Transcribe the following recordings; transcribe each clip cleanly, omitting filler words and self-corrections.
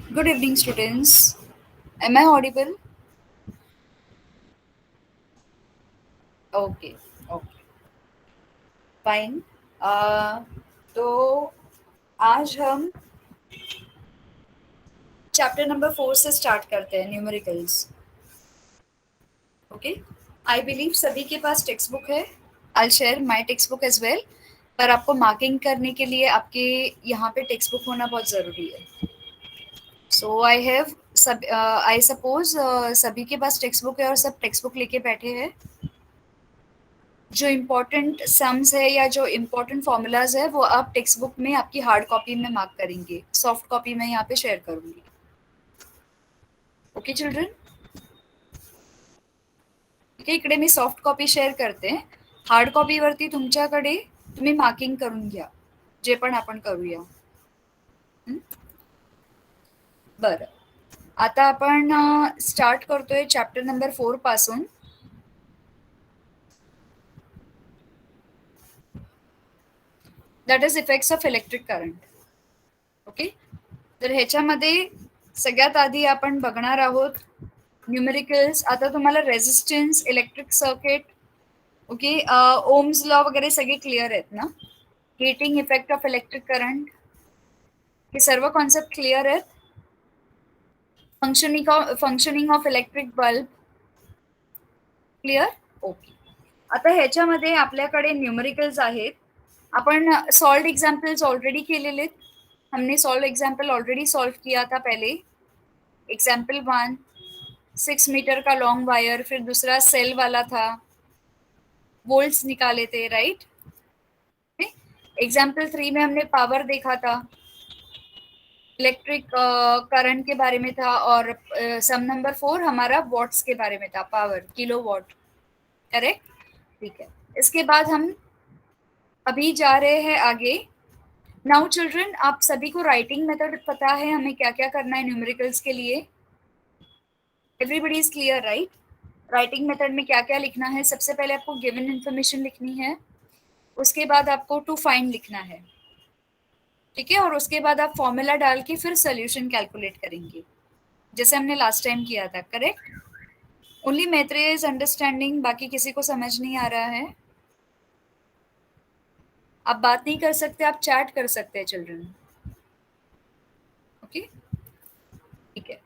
Good evening, students. Am I audible? Okay, okay, fine. Uh, तो आज हम chapter number 4 से स्टार्ट करते हैं न्यूमेरिकल्स. ओके. आई बिलीव सभी के पास टेक्स्ट बुक है. I share my text book as well. पर आपको मार्किंग करने के लिए आपके यहाँ पे टेक्स्ट बुक होना बहुत ज़रूरी है. सो आई हैव सब आई सपोज सभी के पास टेक्स्ट बुक है और सब टेक्स्ट बुक लेके बैठे हैं. जो इम्पोर्टेंट सम्स है या जो इम्पोर्टेंट फॉर्मूलाज है वो आप टेक्स्ट बुक में आपकी हार्ड कॉपी में मार्क करेंगे. सॉफ्ट कॉपी मैं यहाँ पे शेयर करूंगी. Okay children. ठीक आहे, इकडे मी सॉफ्ट कॉपी शेअर करते. हार्ड कॉपीवरती तुमच्याकडे तुम्ही मार्किंग करून घ्या जे पण आपण करूया. बरं, आता आपण स्टार्ट करतोय चॅप्टर नंबर 4 पासून. That is effects of electric current. Okay. तर ह्याच्यामध्ये सगळ्यात आधी आपण बघणार आहोत न्यूमेरिकल्स. आता तुम्हाला resistance, electric circuit, okay, ohm's law वगैरे सगळे क्लिअर आहेत ना. Heating effect of electric current, हे सर्व कॉन्सेप्ट क्लिअर आहेत. Functioning of electric bulb clear. Okay. आता ह्याच्यामध्ये आपल्याकडे न्यूमेरिकल्स आहेत. अपन सॉल्व एग्जाम्पल्स ऑलरेडी केलेले. हमने सॉल्व एग्जाम्पल ऑलरेडी सॉल्व किया था पहले. एग्जाम्पल 1 6 मीटर का लॉन्ग वायर, फिर दूसरा सेल वाला था, वोल्ट्स निकाले थे, राइट. एग्जाम्पल 3 में हमने पावर देखा था, इलेक्ट्रिक करंट के बारे में था. और सम नंबर 4 हमारा वॉट्स के बारे में था, पावर किलो वॉट. करेक्ट. ठीक है. इसके बाद हम अभी जा रहे हैं आगे. नाउ चिल्ड्रन, आप सभी को राइटिंग मेथड पता है हमें क्या क्या करना है न्यूमेरिकल्स के लिए. Everybody is clear, right. Writing method में क्या क्या लिखना है. सबसे पहले आपको गिवन इन्फॉर्मेशन लिखनी है, उसके बाद आपको टू फाइंड लिखना है. ठीक है. और उसके बाद आप फॉर्मूला डाल के फिर सोल्यूशन कैलकुलेट करेंगे जैसे हमने लास्ट टाइम किया था. Correct. Only Maitreya is understanding, बाकी किसी को समझ नहीं आ रहा है. आप बात नहीं कर सकते, आप चैट कर सकते हैं चिल्ड्रन. ओके. ठीक है.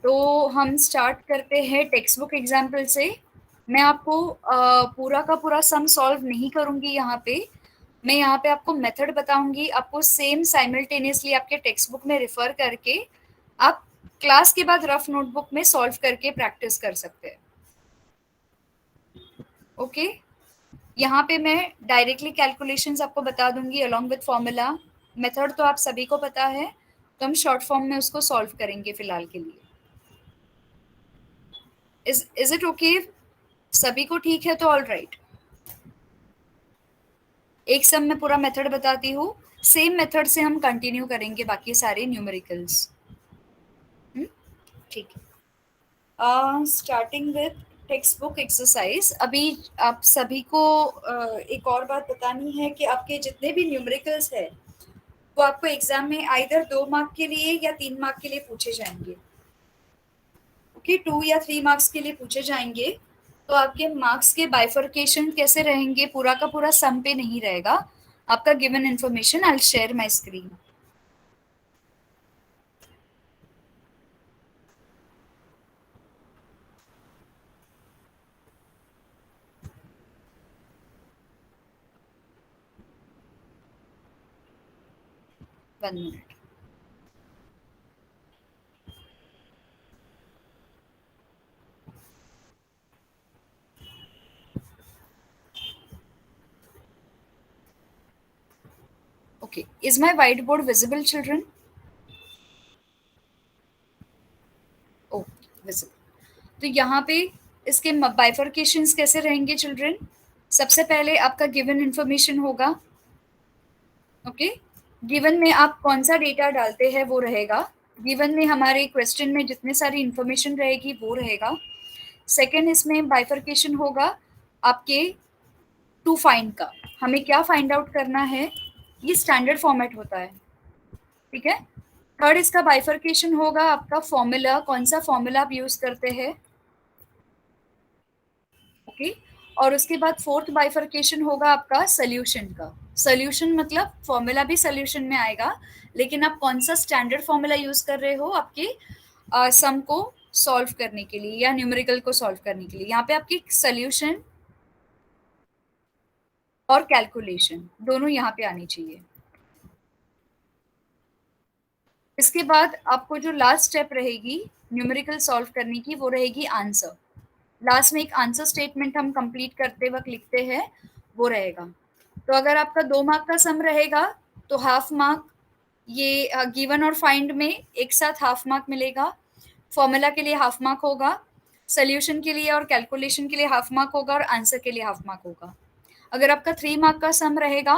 तो हम स्टार्ट करते हैं टेक्स्ट बुक एग्जाम्पल से. मैं आपको पूरा का पूरा सम सॉल्व नहीं करूंगी यहाँ पे. मैं यहाँ पे आपको मेथड बताऊंगी. आपको सेम साइमल्टेनियसली आपके टेक्स्ट बुक में रिफर करके आप क्लास के बाद रफ नोटबुक में सॉल्व करके प्रैक्टिस कर सकते हैं. ओके. यहाँ पे मैं डायरेक्टली कैलकुलेशंस आपको बता दूंगी अलॉन्ग विथ फॉर्मूला. मेथड तो आप सभी को पता है, तो हम शॉर्ट फॉर्म में उसको सॉल्व करेंगे फिलहाल के लिए. Is it okay? सभी को ठीक है तो ऑल राइट. एक सम में पूरा मेथड बताती हूँ. सेम मेथड से हम कंटिन्यू करेंगे बाकी सारे न्यूमेरिकल्स. ठीक है. Starting with text book exercise. अभी आप सभी को एक और बात बतानी है कि आपके जितने भी न्यूमेरिकल्स है वो आपको एग्जाम में आइदर 2 मार्क के लिए या 3 मार्क के लिए पूछे जाएंगे. ओके. 2 या 3 मार्क्स के लिए पूछे जाएंगे. तो आपके मार्क्स के बाइफर्केशन कैसे रहेंगे, पूरा का पूरा सम पे नहीं रहेगा. आपका given information I will share my screen. One minute. Okay. Is my white board visible children? Okay, visible. तो यहाँ पे इसके बाइफर्केशंस कैसे रहेंगे चिल्ड्रन. सबसे पहले आपका गिवन इन्फॉर्मेशन होगा. ओके. गिवन में आप कौन सा डेटा डालते हैं वो रहेगा. गिवन में हमारे क्वेश्चन में जितने सारी इन्फॉर्मेशन रहेगी वो रहेगा. सेकंड, इसमें बाइफर्केशन होगा आपके टू फाइंड का. हमें क्या फाइंड आउट करना है, ये स्टैंडर्ड फॉर्मेट होता है. ठीक है. थर्ड इसका बाइफर्केशन होगा आपका फॉर्मूला, कौन सा फॉर्मूला आप यूज करते हैं, ओके। और उसके बाद फोर्थ बाइफर्केशन होगा आपका सोल्यूशन का। सोल्यूशन मतलब फॉर्मूला भी सोल्यूशन में आएगा, लेकिन आप कौन सा स्टैंडर्ड फॉर्मूला यूज कर रहे हो आपके सम को सॉल्व करने के लिए या न्यूमेरिकल को सॉल्व करने के लिए। यहाँ पे आपकी सोल्यूशन और कैलकुलेशन दोनों यहाँ पे आनी चाहिए। इसके बाद आपको जो लास्ट स्टेप रहेगी न्यूमेरिकल सॉल्व करने की, वो रहेगी आंसर। लास्ट में एक आंसर स्टेटमेंट हम कंप्लीट करते वक्त लिखते हैं, वो रहेगा। तो अगर आपका 2 मार्क का सम रहेगा तो हाफ मार्क ये गिवन और फाइंड में एक साथ हाफ मार्क मिलेगा। फॉर्मूला के लिए हाफ मार्क होगा, सोल्यूशन के लिए और कैलकुलेशन के लिए हाफ मार्क होगा, और आंसर के लिए हाफ मार्क होगा। अगर आपका 3 मार्क का सम रहेगा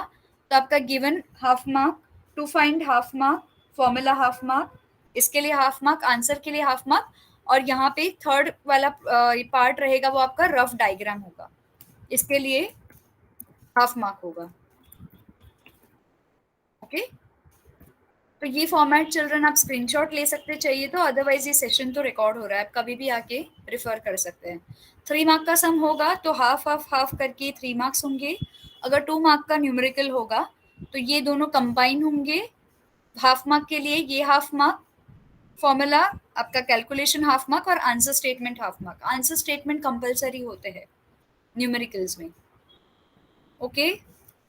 तो आपका given half mark, to find half mark, formula half mark, इसके लिए हाफ मार्क, आंसर के लिए हाफ मार्क, और यहाँ पे थर्ड वाला पार्ट रहेगा वो आपका रफ डायग्राम होगा, इसके लिए हाफ मार्क होगा, ओके। तो ये फॉर्मेट चिल्ड्रन आप स्क्रीनशॉट ले सकते चाहिए तो, अदरवाइज ये सेशन तो रिकॉर्ड हो रहा है, आप कभी भी आके रिफर कर सकते हैं। 3 मार्क का सम होगा तो हाफ हाफ हाफ करके 3 मार्क्स होंगे। अगर 2 मार्क का न्यूमेरिकल होगा तो ये दोनों कंबाइन होंगे। हाफ मार्क के लिए ये हाफ मार्क, फॉर्मूला आपका कैलकुलेशन हाफ मार्क, और answer statement half mark. Answer statement compulsory होते हैं न्यूमेरिकल्स में, ओके।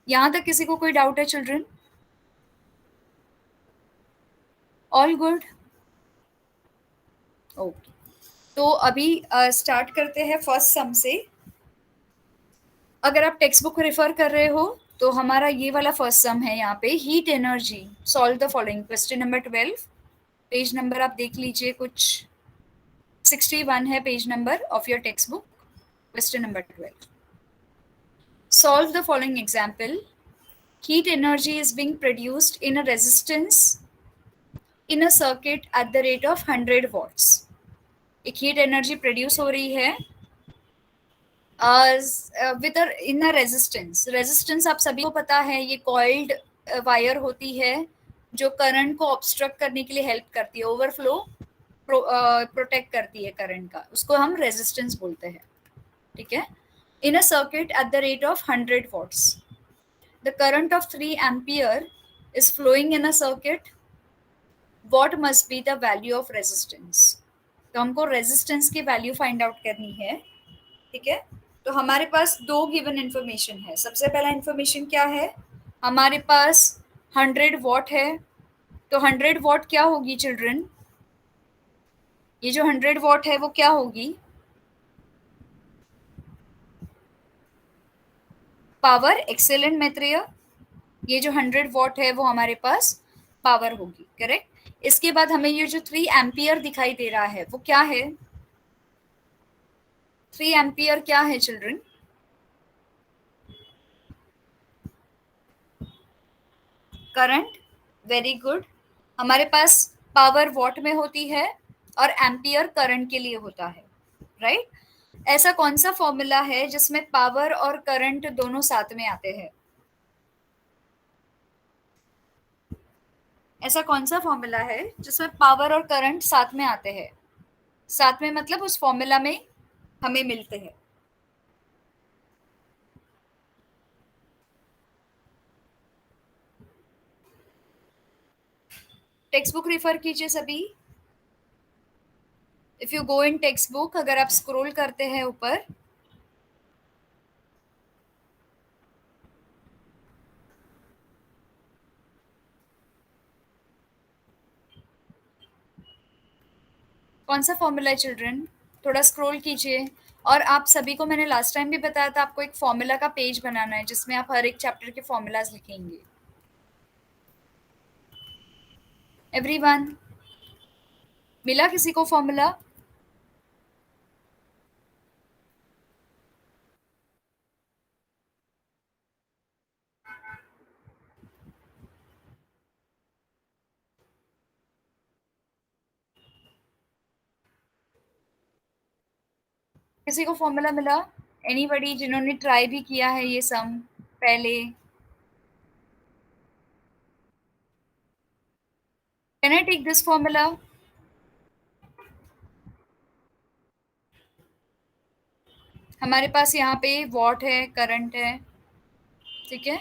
यहाँ तक किसी को कोई डाउट है चिल्ड्रन? All good, okay. तो अभी स्टार्ट करते हैं फर्स्ट सम से। अगर आप टेक्स्ट बुक रेफर कर रहे हो तो हमारा ये वाला फर्स्ट सम है यहाँ पे, heat energy. Solve the following, question number 12। Page number आप देख लीजिए, कुछ 61 है page number of your text book. Question number 12, solve the following example. Heat energy is being produced in a resistance in a circuit at the rate of 100 watts. एक heat energy produce हो रही है with in a resistance. Resistance आप सभी को पता है, ये कॉइल्ड वायर होती है जो करंट को ऑब्स्ट्रक्ट करने के लिए हेल्प करती है, ओवरफ्लो प्रोटेक्ट करती है करंट का, उसको हम रेजिस्टेंस बोलते हैं, ठीक है। In a circuit at the rate of 100 watts, the current of 3 ampere is flowing in a circuit, what must be the value of resistance? तो हमको रेजिस्टेंस की वैल्यू फाइंड आउट करनी है, ठीक है। तो हमारे पास दो गिवन इंफॉर्मेशन है। सबसे पहला इंफॉर्मेशन क्या है, हमारे पास 100 वॉट है। तो 100 वॉट क्या होगी चिल्ड्रन, ये जो 100 वॉट है वो क्या होगी, पावर। एक्सेलेंट मैत्रेय, ये जो 100 वॉट है वो हमारे पास पावर होगी, करेक्ट। इसके बाद हमें ये जो 3 एम्पियर दिखाई दे रहा है वो क्या है, 3 एम्पियर क्या है चिल्ड्रन, करंट। Very good. हमारे पास पावर वॉट में होती है और एम्पियर करंट के लिए होता है, राइट। ऐसा कौन सा फॉर्मूला है जिसमें पावर और करंट दोनों साथ में आते हैं, ऐसा कौन सा फॉर्मूला है जिसमें पावर और करंट साथ में आते हैं, साथ में मतलब उस फॉर्मूला में हमें मिलते हैं। टेक्स्ट बुक रेफर कीजिए सभी। If you go in text book, अगर आप स्क्रॉल करते हैं ऊपर, कौन सा फॉर्मूला है चिल्ड्रन, थोड़ा स्क्रॉल कीजिए। और आप सभी को मैंने लास्ट टाइम भी बताया था, आपको एक फॉर्मूला का पेज बनाना है जिसमें आप हर एक चैप्टर के फॉर्मूलाज लिखेंगे। एवरीवन, मिला किसी को फॉर्मूला? किसी को फॉर्मूला मिला? एनीबडी जिन्होंने ट्राई भी किया है ये सम पहले? Can I take this formula? हमारे पास यहाँ पे वॉट है, करंट है, ठीक है।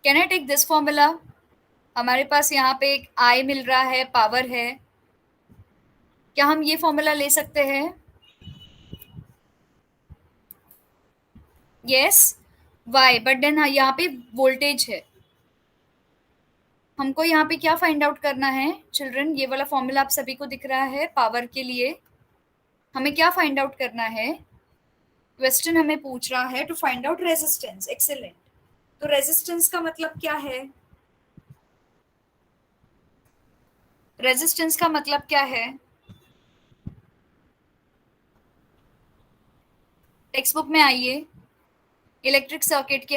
Can I take this formula? हमारे पास यहाँ पे एक आई मिल रहा है, पावर है, क्या हम ये फॉर्मूला ले सकते हैं? यस। वाई, बट देन यहाँ पे वोल्टेज है। हमको यहाँ पे क्या फाइंड आउट करना है चिल्ड्रन? ये वाला फॉर्मूला आप सभी को दिख रहा है पावर के लिए। हमें क्या फाइंड आउट करना है? क्वेश्चन हमें पूछ रहा है to find out resistance. Excellent. तो रेजिस्टेंस का मतलब क्या है? रेजिस्टेंस का मतलब क्या है? टेक्स्ट बुक में आइए, इलेक्ट्रिक सर्किट के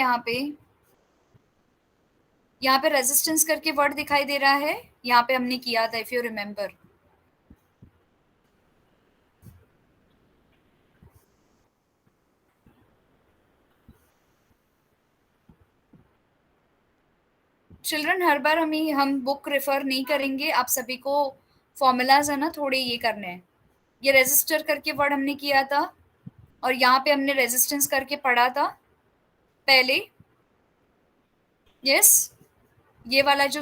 यहाँ पे रेजिस्टेंस करके वर्ड दिखाई दे रहा है, यहाँ पे हमने किया था, इफ यू रिमेम्बर। चिल्ड्रन हर बार हम बुक रेफर नहीं करेंगे, आप सभी को फॉर्मूलाज है ना थोड़े ये करने हैं। ये रेजिस्टर करके वर्ड हमने किया था, और यहाँ पे हमने रेजिस्टेंस करके पढ़ा था पहले। यस, ये वाला जो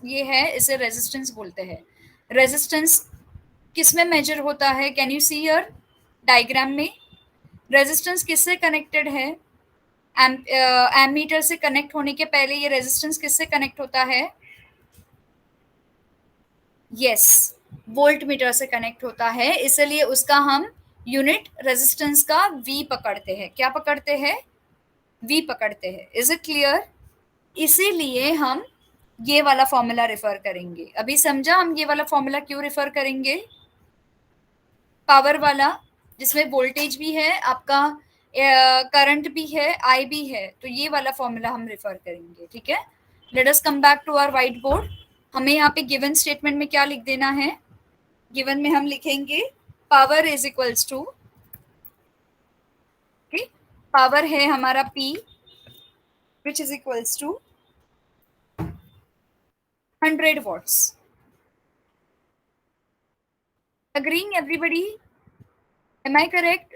ये है इसे रेजिस्टेंस बोलते हैं। रेजिस्टेंस किस में मेजर होता है? Can you see here diagram में? रेजिस्टेंस किससे कनेक्टेड है? एमीटर से कनेक्ट होने के पहले ये रेजिस्टेंस किससे कनेक्ट होता है? यस, वोल्ट मीटर से कनेक्ट होता है, इसलिए उसका हम यूनिट रेजिस्टेंस का वी पकड़ते हैं। क्या पकड़ते हैं? वी पकड़ते हैं। Is it clear? इसीलिए हम ये वाला फॉर्मूला रेफर करेंगे। अभी समझा हम ये वाला फॉर्मूला क्यों रेफर करेंगे? पावर वाला, जिसमें वोल्टेज भी है आपका, करंट भी है, आई भी है, तो ये वाला फॉर्मूला हम रेफर करेंगे, ठीक है। Let us come back to our white board. हमें यहाँ पे गिवन स्टेटमेंट में क्या लिख देना है? गिवन में हम लिखेंगे power is equals to, power है हमारा P which is equals to 100 watts. Agreeing everybody? Am I correct?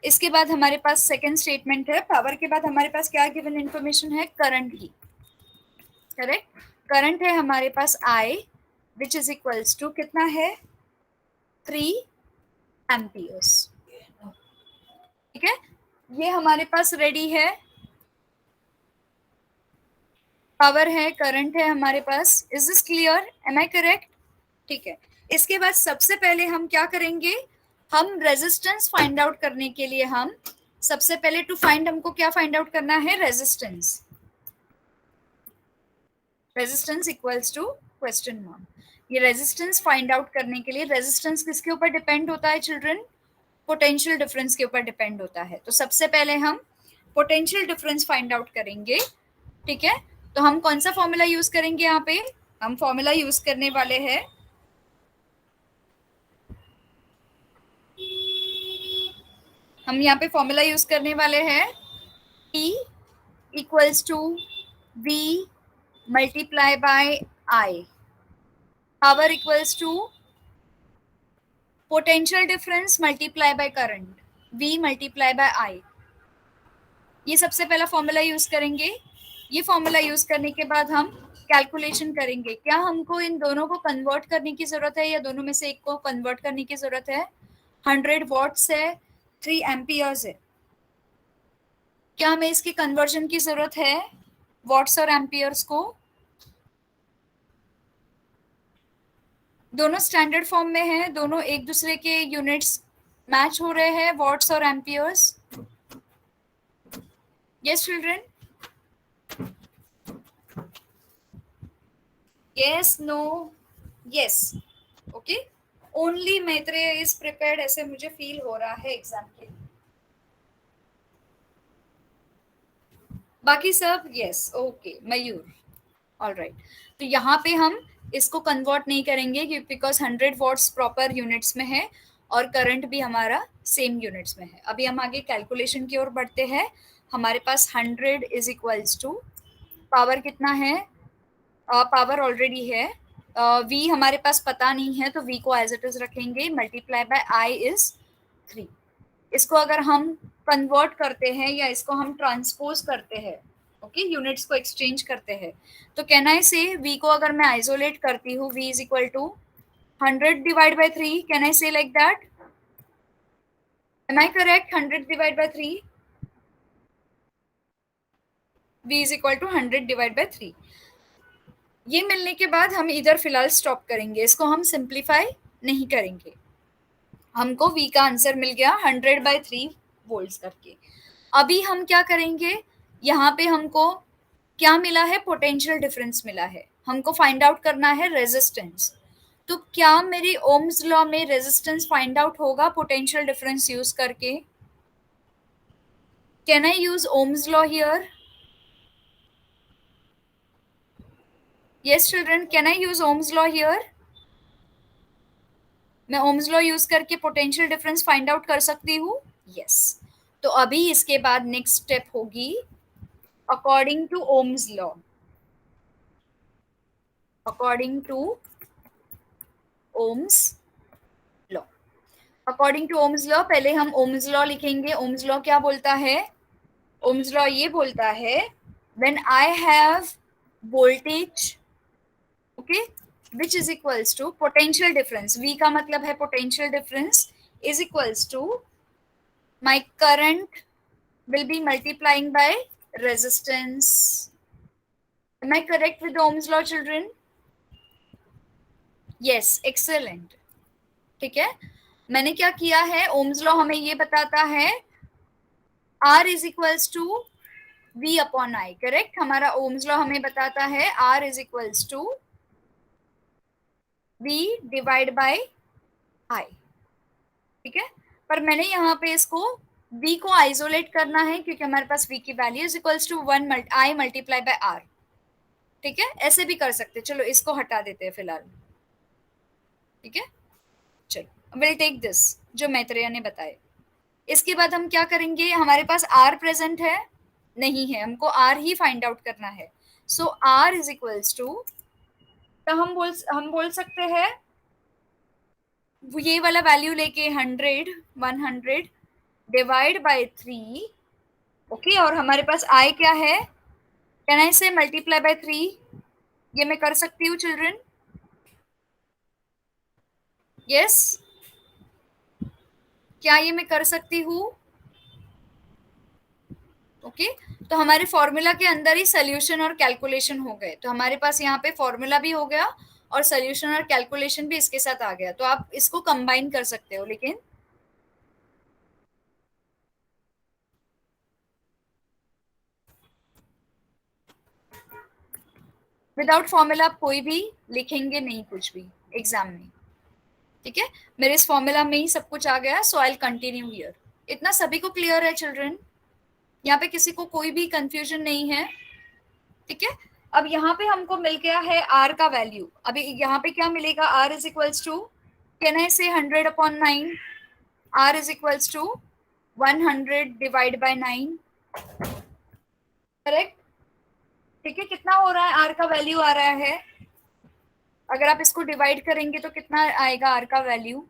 इसके बाद हमारे पास सेकेंड स्टेटमेंट है। पावर के बाद हमारे पास क्या गिवन इंफॉर्मेशन है? करंट की। करेक्ट। करंट है हमारे पास I which is equals to कितना है? 3 एम्पियर्स। ठीक है, ये हमारे पास रेडी है। पावर है, करंट है हमारे पास। Is this clear? Am I correct? ठीक है। इसके बाद सबसे पहले हम क्या करेंगे? हम रेजिस्टेंस फाइंड आउट करने के लिए हम सबसे पहले हमको क्या फाइंड आउट करना है? Resistance. Resistance equals to question mark. ये रेजिस्टेंस फाइंड आउट करने के लिए, रेजिस्टेंस किसके ऊपर डिपेंड होता है चिल्ड्रन? पोटेंशियल डिफरेंस के ऊपर डिपेंड होता है। तो सबसे पहले हम पोटेंशियल डिफरेंस फाइंड आउट करेंगे, ठीक है। तो हम कौन सा फॉर्मूला यूज करेंगे? यहाँ पे हम फॉर्मूला यूज करने वाले हैं, हम यहाँ पे फॉर्मूला यूज करने वाले हैं P equals to V multiply by I। Power equals to potential difference multiply by current, V multiply by I। ये सबसे पहला फॉर्मूला यूज करेंगे। ये फॉर्मूला यूज करने के बाद हम कैलकुलेशन करेंगे। क्या हमको इन दोनों को कन्वर्ट करने की जरूरत है, या दोनों में से एक को कन्वर्ट करने की जरूरत है? 100 वॉट्स है, 3 एम्पियर्स है, क्या हमें इसकी कन्वर्जन की जरूरत है वॉट्स और एम्पियर्स को? दोनों स्टैंडर्ड फॉर्म में है, दोनों एक दूसरे के यूनिट्स मैच हो रहे हैं, वॉट्स और amperes. Yes children? Yes, no, yes, okay. Only Maitreya is prepared, ऐसे मुझे फील हो रहा है एग्जाम के लिए। बाकी सब यस, ओके। मयूर, ऑल राइट। तो यहाँ पे हम इसको कन्वर्ट नहीं करेंगे, बिकॉज 100 वॉट्स प्रॉपर यूनिट्स में है और करंट भी हमारा सेम यूनिट्स में है। अभी हम आगे कैलकुलेशन की ओर बढ़ते हैं। हमारे पास 100 इज इक्वल्स टू पावर कितना है, पावर ऑलरेडी है, v हमारे पास पता नहीं है तो v को एज इट इज रखेंगे, मल्टीप्लाई बाय i इज 3। इसको अगर हम कन्वर्ट करते हैं या इसको हम ट्रांसपोज करते हैं, ओके, यूनिट्स को एक्सचेंज करते हैं, तो कैन आई से v को अगर मैं आइसोलेट करती हूँ, v is equal to 100 divide by 3, can I say like that? Am I correct? 100 divide by 3, v is equal to 100 divide by 3। ये मिलने के बाद हम इधर फिलहाल स्टॉप करेंगे, इसको हम सिंप्लीफाई नहीं करेंगे। हमको v का आंसर मिल गया 100/3 वोल्ट्स करके। अभी हम क्या करेंगे, यहाँ पे हमको क्या मिला है, पोटेंशियल डिफरेंस मिला है, हमको फाइंड आउट करना है रेजिस्टेंस। तो क्या मेरी ओम्स लॉ में रेजिस्टेंस फाइंड आउट होगा पोटेंशियल डिफरेंस यूज करके? Can I use Ohm's law here? Yes children, can I use Ohm's law here? मैं ओम्स लॉ यूज करके पोटेंशियल डिफरेंस फाइंड आउट कर सकती हूँ? यस। तो अभी इसके बाद नेक्स्ट स्टेप होगी according to Ohm's law. According to Ohm's law, according to Ohm's law पहले हम ओम्स लॉ लिखेंगे। ओम्स लॉ क्या बोलता है? ओम्स लॉ ये बोलता है when I have voltage, okay, which is equals to potential difference, v का मतलब है potential difference, is equals to my current will be multiplying by resistance. Am I correct with the Ohm's law children? Yes, excellent. ठीक है, मैंने क्या किया है, ohms law हमें ये बताता है R is equals to V upon I, correct? हमारा ओम्स लॉ हमें बताता है R is equals to V divide by I, ठीक है। पर मैंने यहाँ पे इसको V को आइसोलेट करना है क्योंकि हमारे पास V की value is equals to 1 I multiply by R, ठीक है। ऐसे भी कर सकते, चलो इसको हटा देते हैं फिलहाल, ठीक है। चलो विल टेक दिस जो मैत्रेय ने बताए। इसके बाद हम क्या करेंगे, हमारे पास R प्रेजेंट है नहीं है, हमको R ही फाइंड आउट करना है। सो R इज इक्वल्स टू, तो हम बोल सकते हैं ये वाला वैल्यू लेके 100 डिवाइड बाय 3, ओके, और हमारे पास I क्या है, कैन आई से मल्टीप्लाई बाय 3? ये मैं कर सकती हूँ चिल्ड्रन? यस, क्या ये मैं कर सकती हूँ? ओके, तो हमारे फॉर्मूला के अंदर ही सोल्यूशन और कैलकुलेशन हो गए, तो हमारे पास यहाँ पे फॉर्मूला भी हो गया और सोल्यूशन और कैलकुलेशन भी इसके साथ आ गया, तो आप इसको कंबाइन कर सकते हो। लेकिन विदाउट फॉर्मूला आप कोई भी लिखेंगे नहीं कुछ भी एग्जाम में, ठीक है। मेरे इस फॉर्मूला में ही सब कुछ आ गया, सो आई विल कंटिन्यू हियर। इतना सभी को क्लियर है चिल्ड्रन? यहाँ पे किसी को कोई भी कंफ्यूजन नहीं है, ठीक है। अब यहाँ पे हमको मिल गया है R का वैल्यू। अभी यहाँ पे क्या मिलेगा, R is equals to, can I say 100/9? R is equals to 100 divide by 9, correct? ठीक है, कितना हो रहा है, R का वैल्यू आ रहा है, अगर आप इसको डिवाइड करेंगे तो कितना आएगा R का वैल्यू?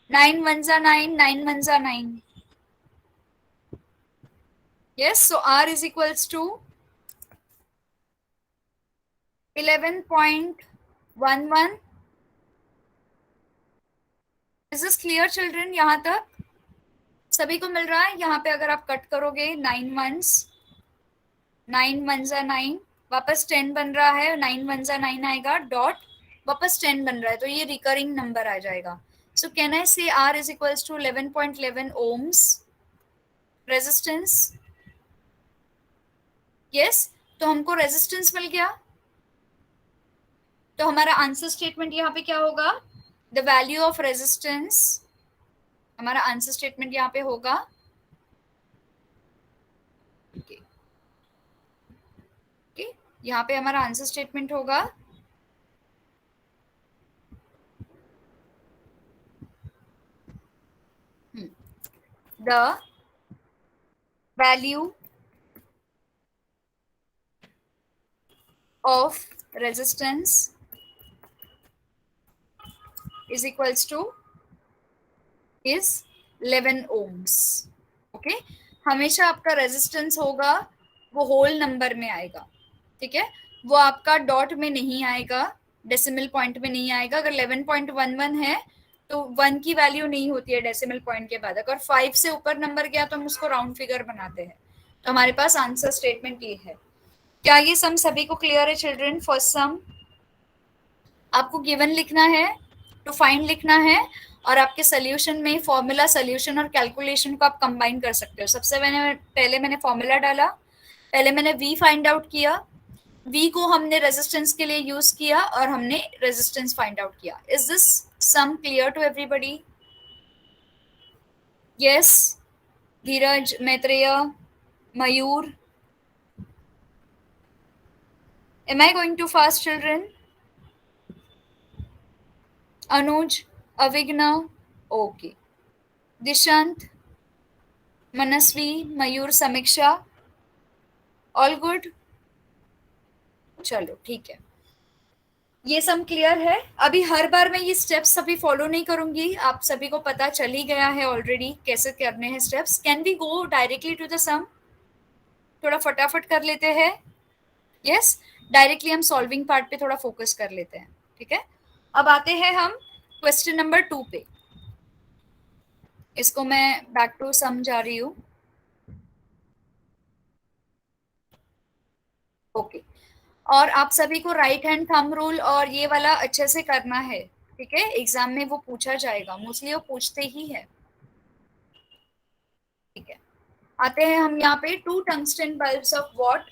9 1 जा 9, 9 1 जा 9। Yes, so R is equals to 11.11। Is this clear children? यहाँ तक सभी को मिल रहा है? यहाँ पे अगर आप कट करोगे 9 1 जा 9, वापस 10 बन रहा है, 9 1 जा 9 आएगा, डॉट वापस 10 बन रहा है, तो ये रिकरिंग नंबर आ जाएगा। So can I say R is equals to 11.11 ohms resistance. Yes, तो हमको रेजिस्टेंस मिल गया, तो हमारा आंसर स्टेटमेंट यहाँ पे क्या होगा, द वैल्यू ऑफ रेजिस्टेंस, हमारा आंसर स्टेटमेंट यहाँ पे होगा, ओके, यहाँ पे हमारा आंसर स्टेटमेंट होगा the value of resistance is equals to is 11 ohms. Okay, हमेशा आपका रेजिस्टेंस होगा वो होल नंबर में आएगा, ठीक है, वो आपका डॉट में नहीं आएगा, डेसिमल पॉइंट में नहीं आएगा. अगर 11.11 है तो 1 की वैल्यू नहीं होती है डेसिमल पॉइंट के बाद. अगर 5 से ऊपर नंबर गया तो हम उसको राउंड फिगर बनाते हैं. तो हमारे पास आंसर स्टेटमेंट ये है. क्या ये सम सभी को क्लियर है चिल्ड्रन? फर्स्ट सम आपको गिवन लिखना है, टू फाइंड लिखना है, और आपके सोल्यूशन में फॉर्मूला, सोल्यूशन और कैलकुलेशन को आप कंबाइन कर सकते हो. सबसे पहले मैंने फॉर्मूला डाला, पहले मैंने v फाइंड आउट किया, v को हमने रेजिस्टेंस के लिए यूज किया और हमने रेजिस्टेंस फाइंड आउट किया. Is this sum clear to everybody? Yes, Dheeraj, Maitreya, Mayur. Am I going too fast, children? Anuj, Avigna, okay. Dishant, Manasvi, Mayur, Samiksha, all good? चलो ठीक है, ये सम क्लियर है. अभी हर बार मैं ये स्टेप्स सभी फॉलो नहीं करूंगी, आप सभी को पता चल ही गया है ऑलरेडी कैसे करने हैं steps. Can we go directly to the sum? थोड़ा फटाफट कर लेते हैं. यस, डायरेक्टली हम सॉल्विंग पार्ट पे थोड़ा फोकस कर लेते हैं, ठीक है. अब आते हैं हम क्वेश्चन नंबर 2 पे. इसको मैं बैक टू सम जा रही हूँ. ओके, और आप सभी को राइट हैंड थंब रूल और ये वाला अच्छे से करना है, ठीक है. एग्जाम में वो पूछा जाएगा, मोस्टली वो पूछते ही है, ठीक है. आते हैं हम यहाँ पे. Two tungsten bulbs of watt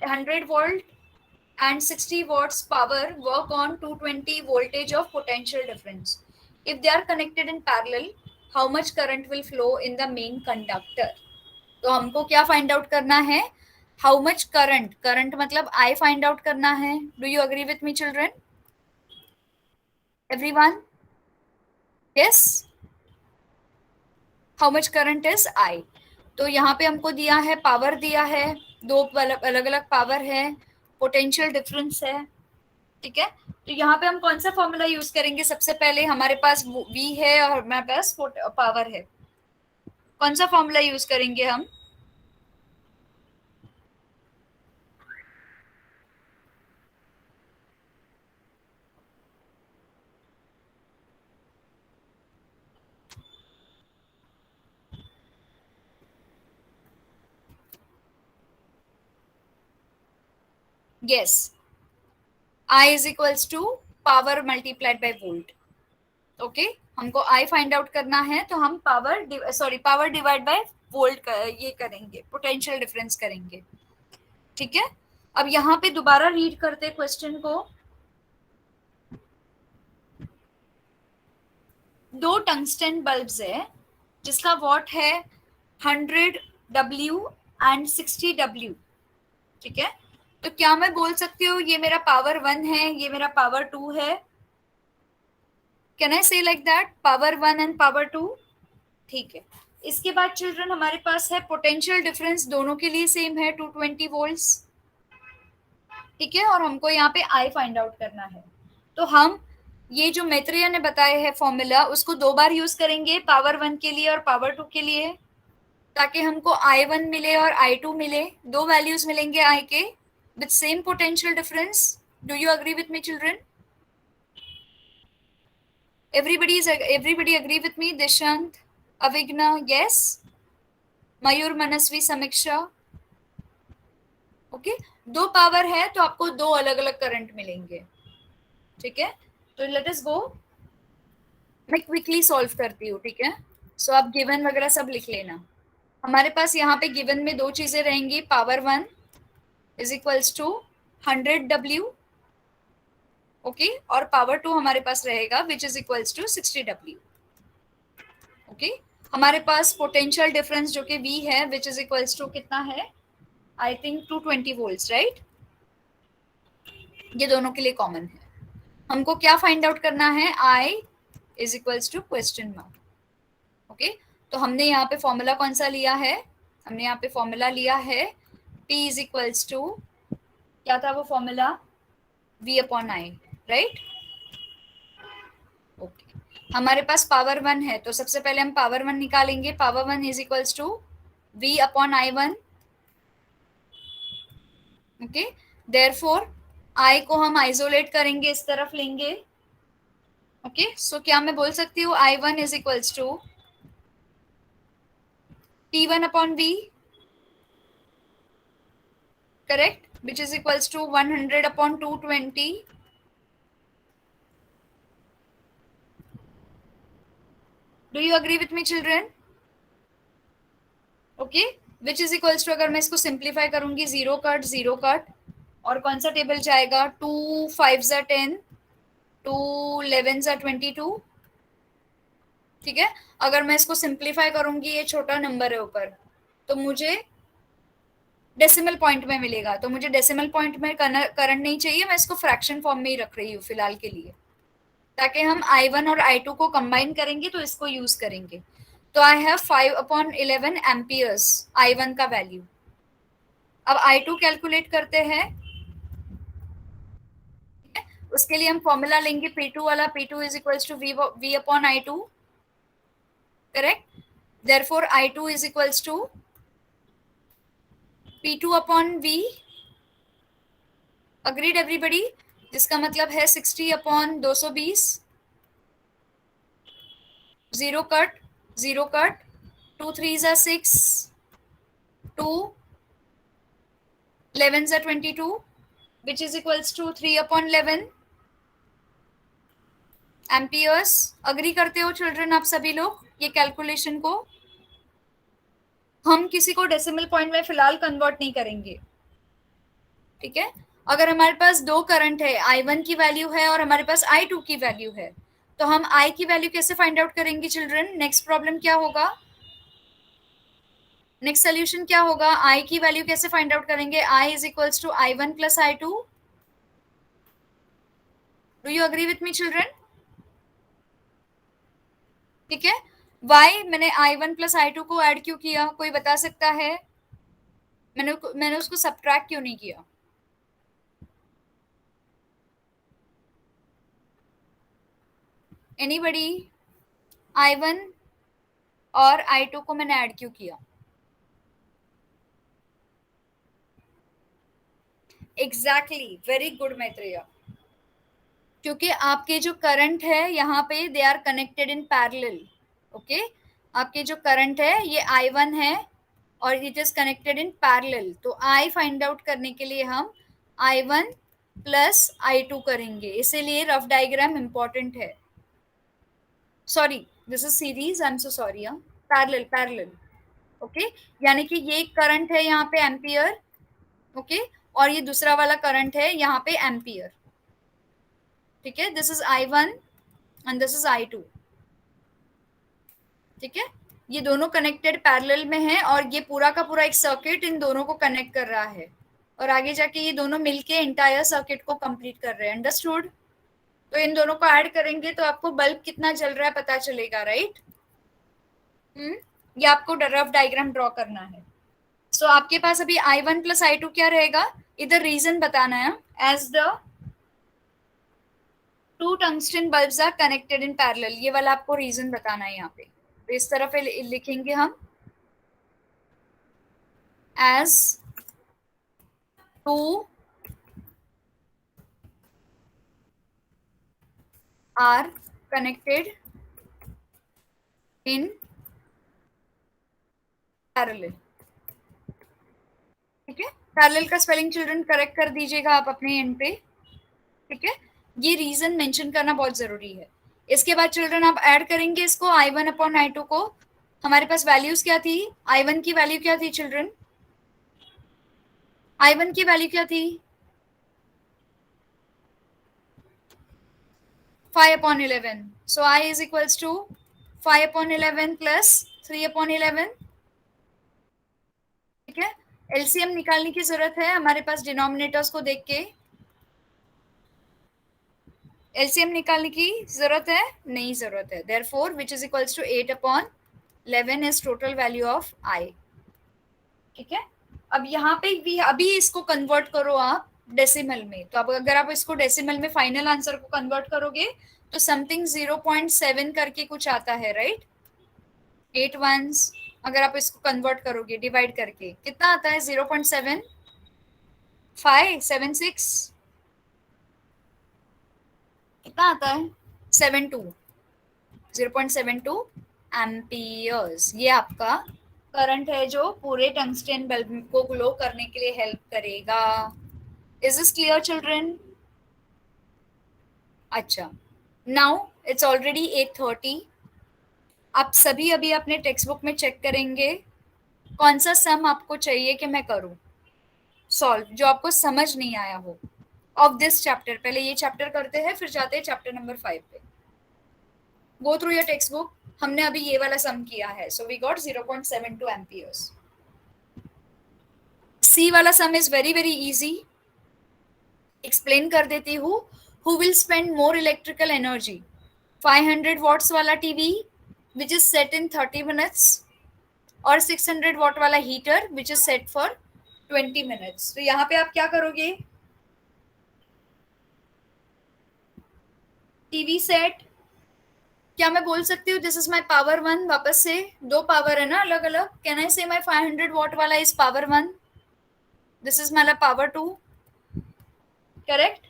100 volt and 60 watts power work on 220 voltage of potential difference. If they are connected in parallel, how much current will flow in the main conductor? तो हमको क्या फाइंड आउट करना है? How much current, current मतलब I find out करना है. Do you agree with me children? Everyone? Yes, how much current is I. तो यहाँ पे हमको दिया है, पावर दिया है, दो अलग अलग पावर है, पोटेंशियल डिफरेंस है, ठीक है. तो यहाँ पे हम कौन सा फॉर्मूला यूज करेंगे? सबसे पहले हमारे पास v है और हमारे पास पावर है. कौन सा फॉर्मूला यूज करेंगे हम? Yes, I is equals to power multiplied by volt. Okay, हमको I फाइंड आउट करना है तो हम पावर डिवाइड बाय वोल्ट ये करेंगे, पोटेंशियल डिफरेंस करेंगे, ठीक है. अब यहाँ पे दोबारा रीड करते क्वेश्चन को. दो टंगस्टन बल्ब्स है जिसका वॉट है 100 W एंड 60 W, ठीक है. तो क्या मैं बोल सकती हूँ ये मेरा पावर 1 है, ये मेरा पावर 2 है? Can I say like that, power 1 and power 2? ठीक है. इसके बाद चिल्ड्रन हमारे पास है पोटेंशियल डिफरेंस, दोनों के लिए सेम है 220 वोल्ट्स, ठीक है. और हमको यहाँ पे आई फाइंड आउट करना है. तो हम ये जो मैत्रेय ने बताया है फॉर्मूला, उसको दो बार यूज करेंगे, पावर 1 के लिए और पावर 2 के लिए, ताकि हमको I1 मिले और I2 मिले. दो वैल्यूज मिलेंगे I के with same potential difference. Do you agree with me, children? Everybody agree with me? Dishant, Avigna, yes. Mayur, Manasvi, Samiksha. Okay, दो पावर है तो आपको दो अलग अलग करंट मिलेंगे, ठीक है. तो लेट अस गो, मैं क्विकली सॉल्व करती हूँ, ठीक है. सो आप गिवन वगैरह सब लिख लेना. हमारे पास यहाँ पे गिवन में दो चीजें रहेंगी. Power 1 is equals to 100 W, okay, और पावर 2 हमारे पास रहेगा which is equals to 60 W, okay. हमारे पास पोटेंशियल डिफरेंस जो कि V है विच इज इक्वल्स टू कितना है? I think 220 volts, right. ये दोनों के लिए कॉमन है. हमको क्या फाइंड आउट करना है? I is equals to question mark, okay. तो हमने यहाँ पे फॉर्मूला कौन सा लिया है? हमने यहाँ पे फॉर्मूला लिया है P इज इक्वल्स टू क्या था वो फॉर्मूला? v अपॉन आई, राइट? ओके, हमारे पास पावर 1 है, तो सबसे पहले हम पावर 1 निकालेंगे. Power 1 is equals to v upon I one. Okay, therefore I को हम आइसोलेट करेंगे, इस तरफ लेंगे. ओके, सो क्या मैं बोल सकती हूँ I one is equals to T1 upon V, correct, which is equals to 100 upon 220. Do you agree with me, children? Okay, which is equals to, अगर मैं इसको सिंप्लीफाई करूंगी, जीरो कट और कौन सा टेबल जाएगा? 2 5 जा 10, 2 11 जा 22. ठीक है, अगर मैं इसको सिंप्लीफाई करूंगी, ये छोटा नंबर है ऊपर, तो मुझे डेसिमल पॉइंट में मिलेगा. तो मुझे डेसिमल पॉइंट में करंट नहीं चाहिए, मैं इसको फ्रैक्शन फॉर्म में ही रख रही हूँ फिलहाल के लिए, ताकि हम I1 और I2 को कंबाइन करेंगे तो इसको यूज करेंगे. तो आई हैव 5/11 एम्पियर्स I1 का वैल्यू. अब I2 कैलकुलेट करते हैं. उसके लिए हम फॉर्मूला लेंगे P2 वाला. P2 is equals to V upon I2, correct. Therefore I2 is equals to P2 upon V. Agreed everybody? जिसका मतलब है 60 अपॉन 220. जीरो कट, 2 3 जा 6, 2 11 जा 22, which is equals to 3 upon 11 amperes. Agree करते हो चिल्ड्रन आप सभी लोग ये कैलकुलेशन को? हम किसी को डेसिमल पॉइंट में फिलहाल कन्वर्ट नहीं करेंगे, ठीक है. अगर हमारे पास दो करंट है, I1 की वैल्यू है और हमारे पास I2 की वैल्यू है, तो हम I की वैल्यू कैसे फाइंड आउट करेंगे चिल्ड्रन? नेक्स्ट प्रॉब्लम क्या होगा? नेक्स्ट सोल्यूशन क्या होगा? I की वैल्यू कैसे फाइंड आउट करेंगे? I is equals to I1 plus I2. Do you agree with me children? ठीक है. वाई मैंने I1 प्लस I2 को ऐड क्यों किया, कोई बता सकता है? मैंने उसको सब्ट्रैक्ट क्यों नहीं किया? एनीबडी? I1 और I2 को मैंने ऐड क्यों किया? Exactly, very good Maitreya. क्योंकि आपके जो करंट है यहाँ पे they are connected in parallel. Okay, आपके जो करंट है ये I1 है और it is connected in parallel. तो I फाइंड आउट करने के लिए हम I1 प्लस I2 करेंगे, इसीलिए रफ डायग्राम इंपॉर्टेंट है. Sorry, this is series, I am so sorry. Parallel parallel. Okay, यानी कि ये करंट है यहाँ पे एम्पियर, ओके, और ये दूसरा वाला करंट है यहाँ पे एम्पियर. ठीक है, this is I1 and this is I2. ठीक है, ये दोनों कनेक्टेड पैरेलल में है और ये पूरा का पूरा एक सर्किट इन दोनों को कनेक्ट कर रहा है और आगे जाके ये दोनों मिलके एंटायर सर्किट को कंप्लीट कर रहे हैं. अंडरस्टूड? तो इन दोनों को ऐड करेंगे तो आपको बल्ब कितना जल रहा है पता चलेगा, राइट? ये आपको रफ डायग्राम ड्रॉ करना है. सो आपके पास अभी I1 प्लस I2 क्या रहेगा? इधर रीजन बताना है. As the two tungsten bulbs are connected in parallel, ये वाला आपको रीजन बताना है यहाँ पे. तो इस तरफ लिखेंगे हम as two are connected in parallel. ठीक है, पैरेलल का स्पेलिंग चिल्ड्रन करेक्ट कर दीजिएगा आप अपने एंड पे. ठीक है, ये रीजन मेंशन करना बहुत जरूरी है. इसके बाद चिल्ड्रन आप ऐड करेंगे इसको I1 अपॉन I2 को. हमारे पास वैल्यूज क्या थी? I1 की वैल्यू क्या थी चिल्ड्रन? I1 की वैल्यू क्या थी? 5/11. So I is equals to 5/11 plus 3/11. ठीक है, एलसीएम निकालने की जरूरत है हमारे पास डिनोमिनेटर्स को देख के. एलसीएम निकालने की जरूरत है? नहीं जरूरत है. Therefore which is equals to 8/11 is total value of I. ठीक है, अब यहाँ पे भी अभी इसको कन्वर्ट करो आप डेसिमल में। तो अब अगर आप इसको डेसिमल में फाइनल आंसर को कन्वर्ट करोगे तो समथिंग 0.7 करके कुछ आता है, राइट? 8 वंस। अगर आप इसको कन्वर्ट करोगे डिवाइड करके कितना आता है? 0.7, 576, कितना आता है? 72, 0.72 एम्पियर्स। ये आपका करंट है जो पूरे टंगस्टन बल्ब को ग्लो करने के लिए हेल्प करेगा। Is this clear children? अच्छा, नाउ इट्स ऑलरेडी 8:30। आप सभी अभी अपने टेक्स्ट बुक में चेक करेंगे कौन सा सम आपको चाहिए कि मैं करूं सॉल्व, जो आपको समझ नहीं आया हो ऑफ दिस चैप्टर। पहले ये चैप्टर करते हैं, फिर जाते हैं चैप्टर नंबर 5 पे। Go through your text book. हमने अभी ये वाला सम किया है, so we got 0.72 amperes. C वाला sum is very very easy. Explain कर देती हूँ। Who will spend more electrical energy, 500 watts वाला TV which is set in 30 minutes, और 600 वॉट वाला heater which is set for 20 minutes. तो यहाँ पे आप क्या करोगे? टीवी सेट, क्या मैं बोल सकती हूँ this is my power one? वापस से दो पावर है ना अलग अलग। Can I say my 500 watt वाला is power one, this is my power two, correct?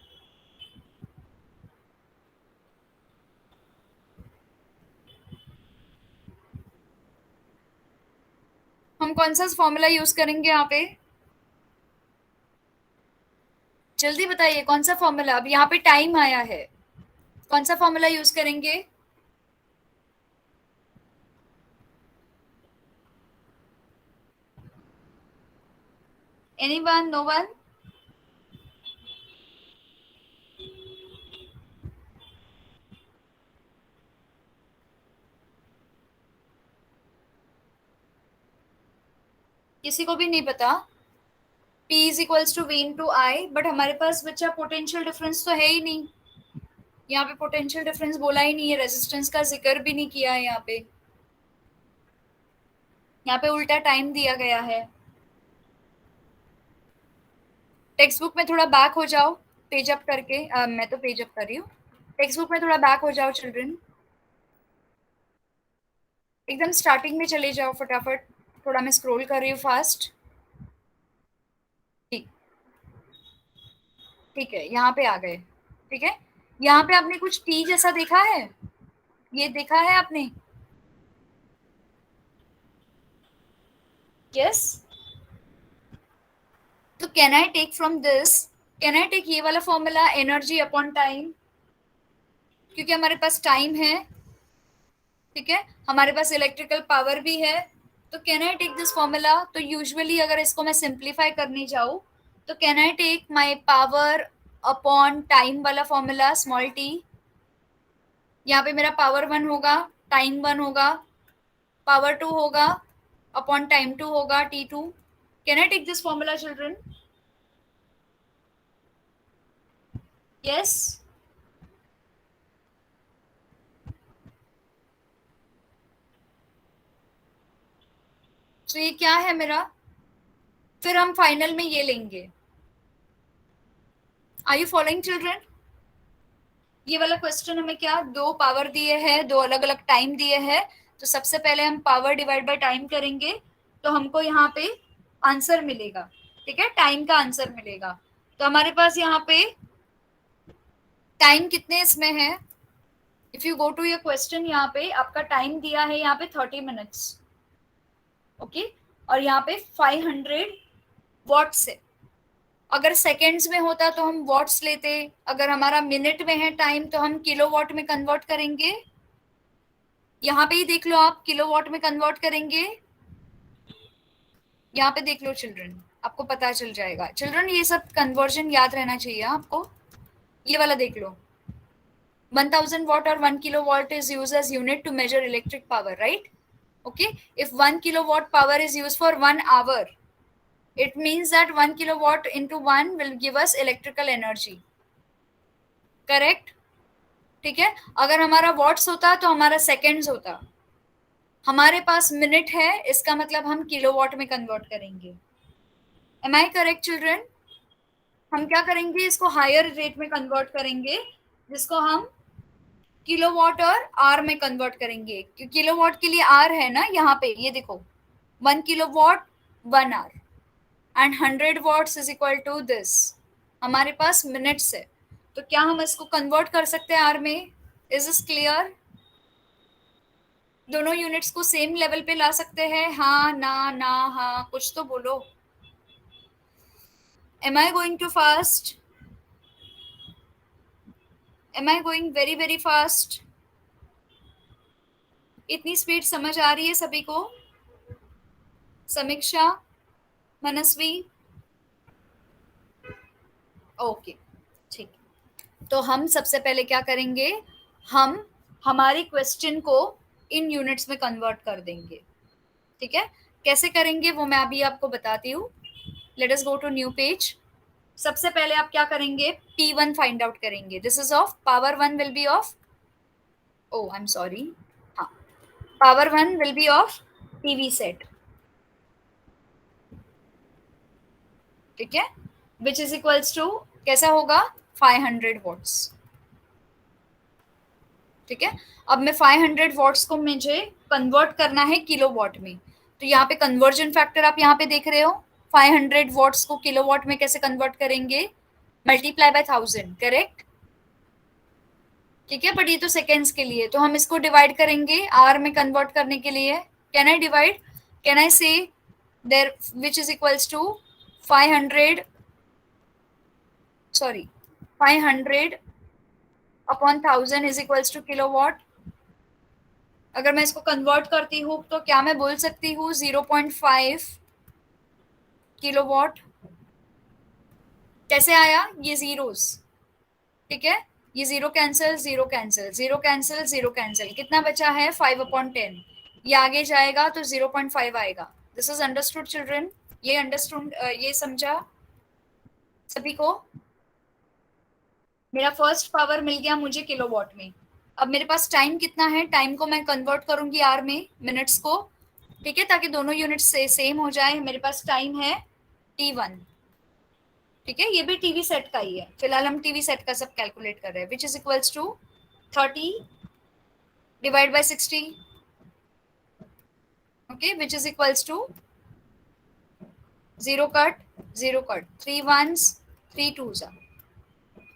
हम कौन सा फॉर्मूला यूज करेंगे यहाँ पे? जल्दी बताइए कौन सा फॉर्मूला। अब यहाँ पे टाइम आया है, कौन सा फॉर्मूला यूज करेंगे? एनीवन? No one? किसी को भी नहीं पता? P is equals to V into I, but हमारे पास बच्चा पोटेंशियल डिफरेंस तो है ही नहीं। यहाँ पे पोटेंशियल डिफरेंस बोला ही नहीं है, रेजिस्टेंस का जिक्र भी नहीं किया है यहाँ पे। यहाँ पे उल्टा टाइम दिया गया है। टेक्स्ट बुक में थोड़ा बैक हो जाओ, पेज अप करके। मैं तो पेज अप कर रही हूँ। टेक्स्ट बुक में थोड़ा बैक हो जाओ चिल्ड्रन, एकदम स्टार्टिंग में चले जाओ फटाफट। थोड़ा मैं स्क्रॉल कर रही हूँ फास्ट। ठीक, ठीक है, यहाँ पे आ गए। ठीक है, यहाँ पे आपने कुछ टी जैसा देखा है? ये देखा है आपने? यस। तो can I take from this, can I take ये वाला फॉर्मूला एनर्जी अपॉन टाइम, क्योंकि हमारे पास टाइम है। ठीक है, हमारे पास इलेक्ट्रिकल पावर भी है। तो can I take this formula? तो यूजुअली अगर इसको मैं सिंप्लीफाई करने जाऊँ तो can I take my power upon time वाला फॉर्मूला स्मॉल टी। यहाँ पे मेरा पावर वन होगा, टाइम वन होगा, पावर टू होगा, अपॉन टाइम टू होगा, T2। Can I take this formula children? Yes. तो ये क्या है मेरा? फिर हम फाइनल में ये लेंगे। Are you following children? ये वाला क्वेश्चन हमें क्या, दो पावर दिए हैं, दो अलग अलग टाइम दिए हैं। तो सबसे पहले हम पावर डिवाइड बाय टाइम करेंगे, तो हमको यहाँ पे आंसर मिलेगा। ठीक है, टाइम का आंसर मिलेगा। तो हमारे पास यहाँ पे टाइम कितने इसमें है? If you go to your question, यहाँ पे आपका टाइम दिया है यहाँ पे 30 मिनट्स। ओके, और यहाँ पे 500 वॉट्स है। अगर सेकेंड्स में होता तो हम वॉट्स लेते, अगर हमारा मिनट में है टाइम तो हम किलो वॉट में कन्वर्ट करेंगे। यहाँ पे ही देख लो आप, किलो वॉट में कन्वर्ट करेंगे। यहाँ पे देख लो चिल्ड्रन, आपको पता चल जाएगा। चिल्ड्रन ये सब कन्वर्जन याद रहना चाहिए आपको। ये वाला देख लो, 1000 watt or 1 kilowatt is used as unit to measure electric power, right? Okay, if 1 kilowatt power is used for 1 hour, it means that 1 kilowatt into 1 will give us electrical energy, correct? ठीक है, अगर हमारा watts होता तो हमारा seconds होता। हमारे पास minute है, इसका मतलब हम किलोवाट में कन्वर्ट करेंगे। Am I correct children? हम क्या करेंगे, इसको हायर रेट में कन्वर्ट करेंगे, जिसको हम किलोवाट और आर में कन्वर्ट करेंगे। किलोवाट के लिए आर है ना यहाँ पे, ये देखो 1 kilowatt 1 hour, and 100 watts is equal to this. हमारे पास मिनट्स है, तो क्या हम इसको कन्वर्ट कर सकते हैं आर में? इज इस क्लियर? दोनों यूनिट्स को सेम लेवल पे ला सकते हैं? हाँ ना ना हाँ, कुछ तो बोलो। Am I going too fast? Am I going very very fast? इतनी स्पीड समझ आ रही है सभी को? समीक्षा, मनस्वी? ओके, ठीक। तो हम सबसे पहले क्या करेंगे, हम हमारी क्वेश्चन को इन यूनिट्स में कन्वर्ट कर देंगे। ठीक है, कैसे करेंगे वो मैं अभी आपको बताती हूँ। Let us go to new page. सबसे पहले आप क्या करेंगे, P1 फाइंड आउट करेंगे। This is of power 1 will be of, O I am sorry, हाँ, power 1 will be of PV set. ठीक है, विच इज इक्वल्स टू कैसा होगा, 500 वॉट्स। ठीक है, अब मैं 500 वॉट्स को मुझे कन्वर्ट करना है किलोवाट में, तो यहाँ पे कन्वर्जन फैक्टर आप यहाँ पे देख रहे हो। 500 वॉट्स को किलोवाट में कैसे कन्वर्ट करेंगे, मल्टीप्लाई बाय 1000, करेक्ट? ठीक है, बट ये तो सेकेंड्स के लिए, तो हम इसको डिवाइड करेंगे आर में कन्वर्ट करने के लिए। Can I divide, can I say there which is equals to 500, sorry 500 upon 1000 is equals to kilowatt. अगर मैं इसको कन्वर्ट करती हूँ तो क्या मैं बोल सकती हूँ 0.5 किलोवाट? कैसे आया ये जीरोस? ठीक है, ये zero cancel, zero cancel, zero cancel, zero cancel, कितना बचा है 5/10। ये आगे जाएगा तो 0.5 आएगा। This is understood children? ये अंडरस्टूड, ये समझा सभी को? मेरा फर्स्ट पावर मिल गया मुझे किलोवाट में। अब मेरे पास टाइम कितना है, टाइम को मैं कन्वर्ट करूंगी आर में, मिनट्स को। ठीक है, ताकि दोनों यूनिट से सेम हो जाए। मेरे पास टाइम है T1। ठीक है, ये भी टीवी सेट का ही है, फिलहाल हम टीवी सेट का सब कैलकुलेट कर रहे हैं। Which is equals to 30 divide by 60, okay, which is equals to 0 cut 0 cut, 3 ones 3 twos are,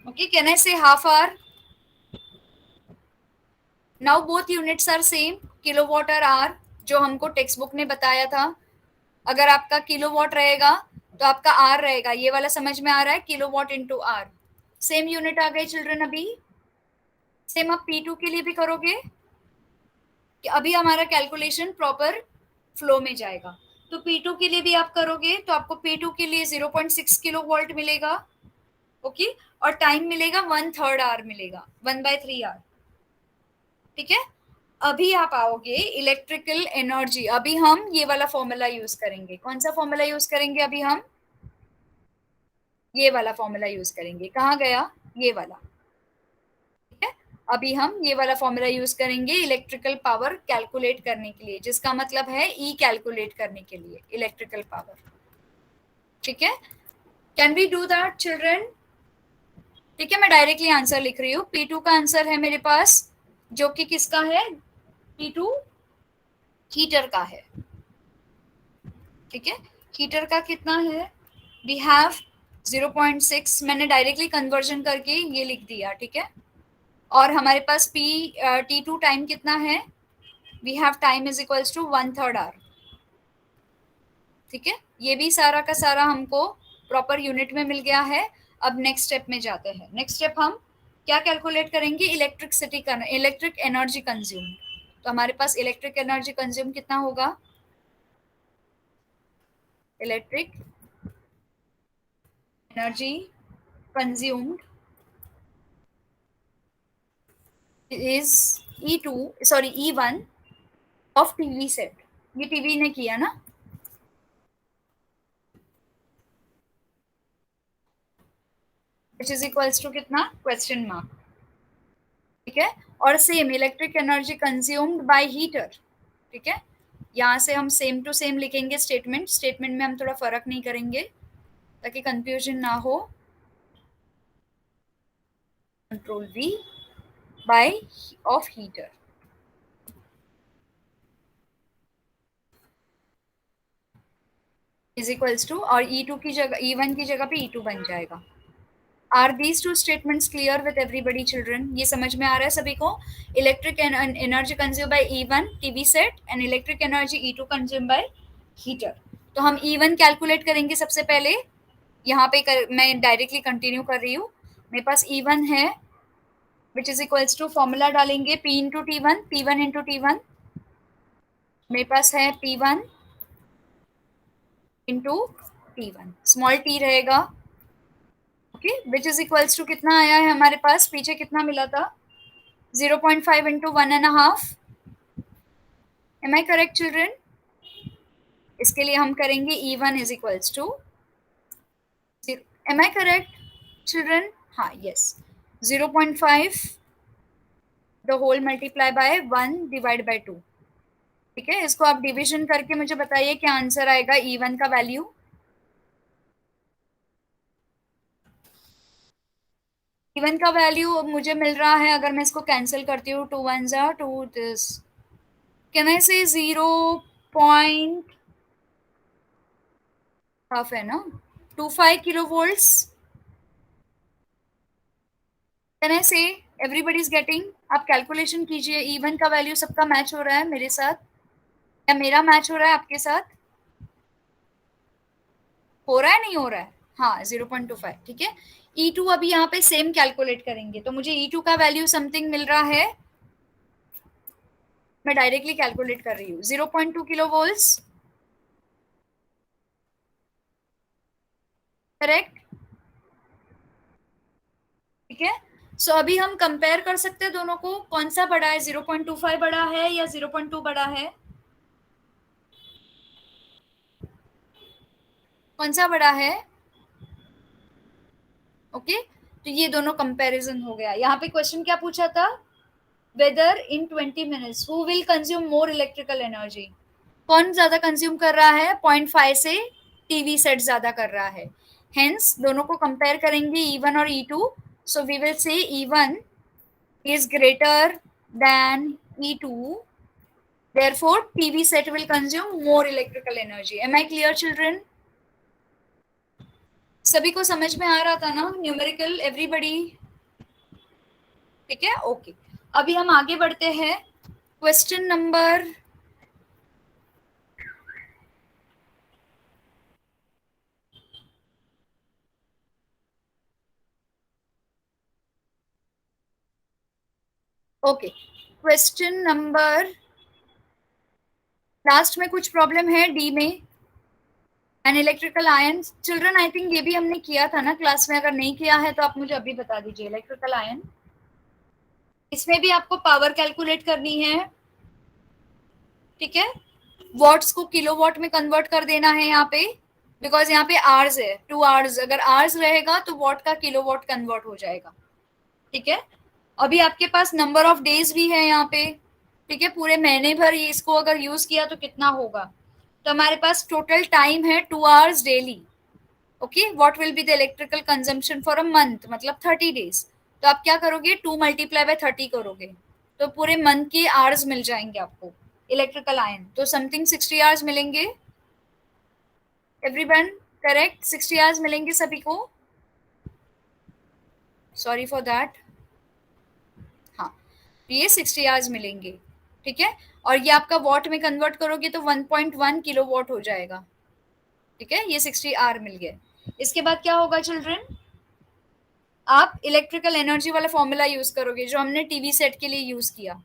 okay, can I say half hour? Now both units are same, kilowatt और are, जो हमको text book ने बताया था। अगर आपका kilowatt रहेगा तो आपका आर रहेगा, ये वाला समझ में आ रहा है, kilowatt into R. Same unit आ गए चिल्ड्रन। अभी सेम आप P2 के लिए भी करोगे कि अभी हमारा कैलकुलेशन प्रॉपर फ्लो में जाएगा, तो P2 के लिए भी आप करोगे तो आपको P2 के लिए 0.6 किलो वोल्ट मिलेगा। ओके, और टाइम मिलेगा 1/3 आवर मिलेगा, 1/3 आवर। ठीक है, अभी आप आओगे इलेक्ट्रिकल एनर्जी। अभी हम ये वाला फॉर्मूला यूज करेंगे। कौन सा फॉर्मूला यूज करेंगे अभी हम? ये वाला फॉर्मूला यूज करेंगे। कहाँ गया ये वाला? ठीक है, अभी हम ये वाला फॉर्मूला यूज करेंगे इलेक्ट्रिकल पावर कैलकुलेट करने के लिए, जिसका मतलब है ई कैलकुलेट करने के लिए इलेक्ट्रिकल पावर। ठीक है, can we do that children? ठीक है, मैं डायरेक्टली आंसर लिख रही हूँ। P2 का आंसर है मेरे पास, जो कि किसका है, P2 हीटर का है। ठीक है, हीटर का कितना है, वी हैव 0.6, मैंने डायरेक्टली कन्वर्जन करके ये लिख दिया। ठीक है, और हमारे पास T2 टाइम कितना है, we have time is equals to 1/3 hour. ठीक है, ये भी सारा का सारा हमको प्रॉपर यूनिट में मिल गया है। अब नेक्स्ट स्टेप में जाते हैं। नेक्स्ट स्टेप हम क्या कैलकुलेट करेंगे, इलेक्ट्रिसिटी का, इलेक्ट्रिक एनर्जी कंज्यूम। तो हमारे पास इलेक्ट्रिक एनर्जी कंज्यूम कितना होगा, electric energy consumed is E2, sorry E1 of TV set. ये टीवी ने किया ना, विच इज इक्वल्स टू कितना, क्वेश्चन मार्क। ठीक है, और same electric energy consumed by heater. ठीक है, यहाँ से हम सेम टू सेम लिखेंगे स्टेटमेंट। स्टेटमेंट में हम थोड़ा फर्क नहीं करेंगे ताकि कंफ्यूजन ना हो। Control V by of heater is equals to, और E2 की जगह E1 की जगह पे E2 बन जाएगा। Are these two statements clear with everybody children? ये समझ में आ रहा है सभी को? Electric energy consume by E1 TV set and electric energy E2 consume by heater. तो हम E1 कैलकुलेट करेंगे सबसे पहले। यहाँ पे मैं डायरेक्टली कंटिन्यू कर रही हूँ। मेरे पास E1 है which is equals to, formula डालेंगे P into T1, P1 into T1। मेरे पास है P1 into T1, small t रहेगा। Okay, which is equals to कितना आया है हमारे पास, पीछे कितना मिला था, 0.5 into 1.5। Am I correct children? इसके लिए हम करेंगे E1 is equals to, am I correct children? हाँ, yes, 0.5 the whole multiply by 1 divide by 2। ठीक है, इसको आप डिविजन करके मुझे बताइए क्या आंसर आएगा E1 का वैल्यू। E1 का वैल्यू मुझे मिल रहा है, अगर मैं इसको कैंसिल करती हूँ, 2 1 जा 2, दिस कैन आई से 0. हाफ है ना, 25 किलो वोल्ट्स। कैन आई से एवरीबडी इज गेटिंग? आप कैलकुलेशन कीजिए, E1 का वैल्यू सबका मैच हो रहा है मेरे साथ, या मेरा मैच हो रहा है आपके साथ? हो रहा है, नहीं हो रहा है? हाँ, 0.25। ठीक है, E2 अभी यहाँ पे सेम कैलकुलेट करेंगे, तो मुझे E2 का वैल्यू समथिंग मिल रहा है, मैं डायरेक्टली कैलकुलेट कर रही हूँ, 0.2 किलो वोल्ट्स। करेक्ट? ठीक है, सो अभी हम कंपेयर कर सकते हैं दोनों को, कौन सा बड़ा है, 0.25 बड़ा है या 0.2 बड़ा है? कौन सा बड़ा है? ओके, तो ये दोनों कंपैरिजन हो गया। यहाँ पे क्वेश्चन क्या पूछा था, whether in 20 minutes who will consume more electrical energy? कौन ज्यादा कंज्यूम कर रहा है? 0.5 से टीवी सेट ज्यादा कर रहा है, हेंस दोनों को कंपेयर करेंगे E1 और E2। So we will say E1 is greater than E2, therefore TV set will consume more electrical energy. Am I clear children? सभी को समझ में आ रहा था ना न्यूमेरिकल, एवरीबडी? ठीक है, ओके। अभी हम आगे बढ़ते हैं, question number okay, question number last में कुछ प्रॉब्लम है डी में, an electrical ion. Children I think ये भी हमने किया था ना क्लास में, अगर नहीं किया है तो आप मुझे अभी बता दीजिए। इलेक्ट्रिकल आयन, इसमें भी आपको पावर कैलकुलेट करनी है। ठीक है, वॉट्स को किलोवाट में कन्वर्ट कर देना है यहाँ पे, बिकॉज यहाँ पे आवर्स है, 2 आवर्स, अगर आवर्स रहेगा तो वॉट का किलोवाट कन्वर्ट हो जाएगा। ठीक है, अभी आपके पास नंबर ऑफ डेज भी है यहाँ पे। ठीक है, पूरे महीने भर ये इसको अगर यूज किया तो कितना होगा, तो हमारे पास टोटल टाइम है 2 hours daily. Okay, what will be the electrical consumption for a month, मतलब 30 डेज। तो आप क्या करोगे, 2 मल्टीप्लाई बाय 30 करोगे, तो पूरे मंथ के आवर्स मिल जाएंगे आपको इलेक्ट्रिकल आयन, तो समथिंग 60 आवर्स मिलेंगे। एवरीवन करेक्ट, 60 आवर्स मिलेंगे सभी को। Sorry for that. हाँ, तो ये 60 आवर्स मिलेंगे। ठीक है, और ये आपका वॉट में कन्वर्ट करोगे तो 1.1 किलो वॉट हो जाएगा। ठीक है, ये 60 आवर मिल गए। इसके बाद क्या होगा चिल्ड्रन, आप इलेक्ट्रिकल एनर्जी वाला फॉर्मूला यूज करोगे जो हमने टीवी सेट के लिए यूज किया,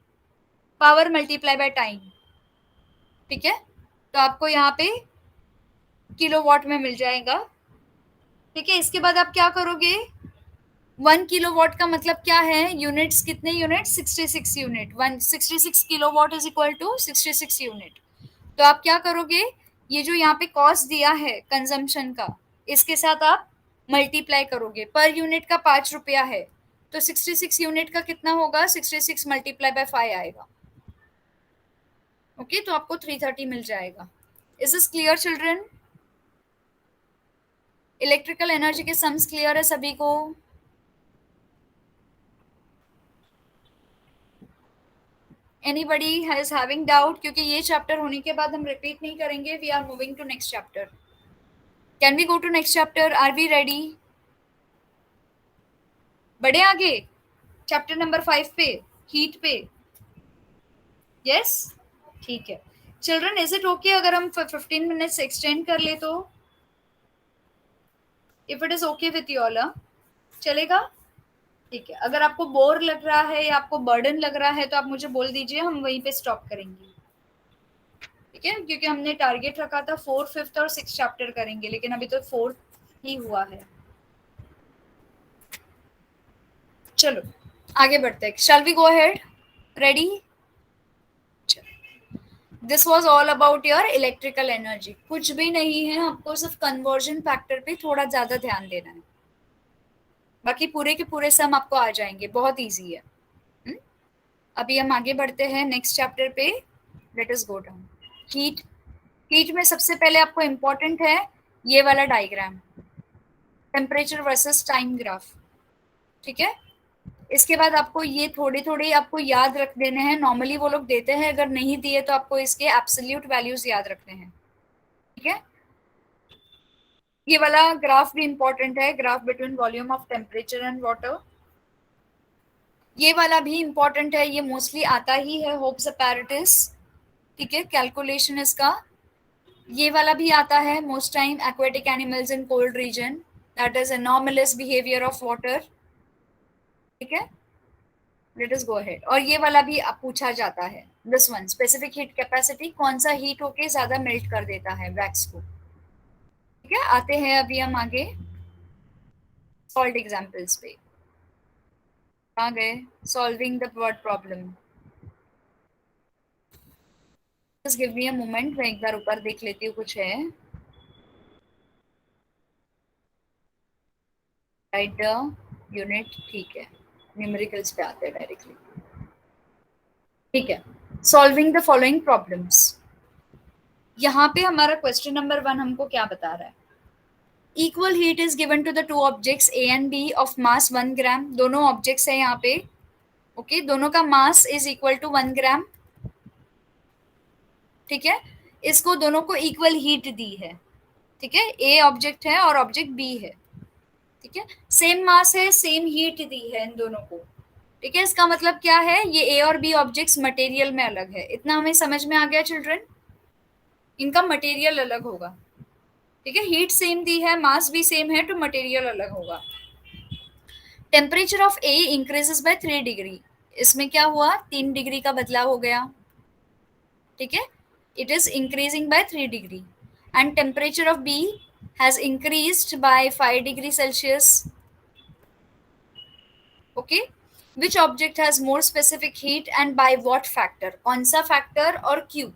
पावर मल्टीप्लाई बाय टाइम। ठीक है, तो आपको यहाँ पे किलोवाट में मिल जाएगा। ठीक है, इसके बाद आप क्या करोगे, 1 किलोवाट का मतलब क्या है, यूनिट्स कितने unit, 66 unit, 166 kilowatt is equal to 66 unit. तो आप क्या करोगे, ये जो यहाँ पे कॉस्ट दिया है कंजम्पशन का, इसके साथ आप मल्टीप्लाई करोगे, पर यूनिट का 5 रुपया है, तो 66 यूनिट का कितना होगा, 66 मल्टीप्लाई बाय 5 आएगा। ओके, तो आपको 330 मिल जाएगा। Is this clear children? Electrical energy के सम्स क्लियर है सभी को? Anybody has having doubt? क्योंकि ये चैप्टर होने के बाद हम रिपीट नहीं करेंगे, we are moving to next chapter. Can we go to next chapter? Are we ready? बढ़े आगे चैप्टर नंबर 5 पे, हीट पे. यस, ठीक है. चिल्ड्रन, इज इट ओके अगर हम 15 मिनट्स एक्सटेंड कर ले तो? If it is okay with you all, चलेगा? ठीक है. अगर आपको बोर लग रहा है या आपको बर्डन लग रहा है तो आप मुझे बोल दीजिए, हम वहीं पे स्टॉप करेंगे. ठीक है, क्योंकि हमने टारगेट रखा था 4th, 5th और 6th चैप्टर करेंगे, लेकिन अभी तो 4th ही हुआ है. चलो आगे बढ़ते हैं. Shall we go ahead? Ready? This was all about your electrical energy. कुछ भी नहीं है, आपको सिर्फ कन्वर्जन फैक्टर पे थोड़ा ज्यादा ध्यान देना है. बाकी पूरे के पूरे सम आपको आ जाएंगे, बहुत इजी है. अभी हम आगे बढ़ते हैं नेक्स्ट चैप्टर पे. Late us go down. Heat. Heat में सबसे पहले आपको इंपॉर्टेंट है ये वाला diagram, temperature versus time graph. ठीक है. इसके बाद आपको ये थोड़े थोड़े आपको याद रख देने हैं. नॉर्मली वो लोग देते हैं, अगर नहीं दिए तो आपको इसके एब्सोल्यूट वैल्यूज याद रखने हैं. ठीक है. ये वाला ग्राफ भी इंपॉर्टेंट है, graph between volume of temperature and water. ये वाला भी इंपॉर्टेंट है, ये मोस्टली आता ही है होप्स अपैरेटस. ठीक है, कैलकुलेशन इसका. ये वाला भी आता है most time, aquatic animals in cold region, that is anomalous behaviour of water. ठीक है. Let us go ahead. और ये वाला भी पूछा जाता है, this one, specific heat capacity, कौन सा हीट होके ज्यादा मेल्ट कर देता है वैक्स को. ठीक है. आते हैं अभी हम आगे सॉल्ट एग्जांपल्स पे. आ गए solving the word problem. Just give me a moment, मैं एक बार ऊपर देख लेती हूँ कुछ है. Right the unit. ठीक है, न्यूमेरिकल्स पे आते हैं डायरेक्टली. ठीक है. Solving the following problems. यहाँ पे हमारा क्वेश्चन नंबर 1 हमको क्या बता रहा है? Equal heat is given to the two objects A and B of mass 1 gram. दोनों ऑब्जेक्ट्स है यहाँ पे. ओके, दोनों का mass is equal to 1 gram. ठीक है. इसको दोनों को इक्वल हीट दी है. ठीक है, ए ऑब्जेक्ट है और ऑब्जेक्ट बी है. ठीक है, सेम मास है, सेम हीट दी है इन दोनों को. ठीक है, इसका मतलब क्या है, ये ए और बी ऑब्जेक्ट्स मटेरियल में अलग है. इतना हमें समझ में आ गया चिल्ड्रन? इनका मटेरियल अलग होगा. ठीक है, हीट सेम दी है, मास भी सेम है, तो मटेरियल अलग होगा. Temperature of A increases by 3 degree. इसमें क्या हुआ, 3 डिग्री का बदलाव हो गया. ठीक है, it is increasing by 3 degree. And temperature of B has increased by 5 degree Celsius. Okay, which object has more specific heat and by what factor? कौन सा फैक्टर और क्यों?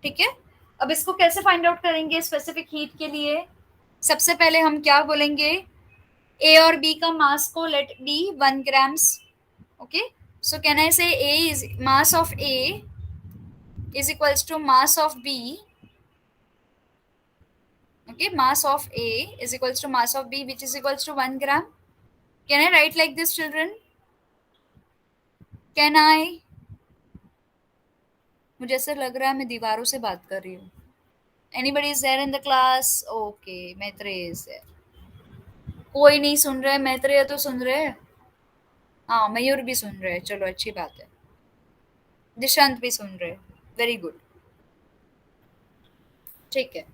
ठीक है. अब इसको कैसे फाइंड आउट करेंगे स्पेसिफिक हीट के लिए? सबसे पहले हम क्या बोलेंगे, ए और बी का मास को let be 1 grams. Okay, so can I say A is mass of A is equals to mass of B. Okay, mass of A is equals to mass of B, which is equals to 1 gram. Can I write like this, children? Can I? मुझे ऐसा लग रहा है मैं दीवारों से बात कर रही हूँ. Anybody is there in the class? Okay, Maitreya is there. कोई नहीं सुन रहे, मैत्रेय तो सुन रहे. हाँ, मयूर भी सुन रहे. चलो अच्छी बात है. दिशांत भी सुन रहे. Very good. ठीक है,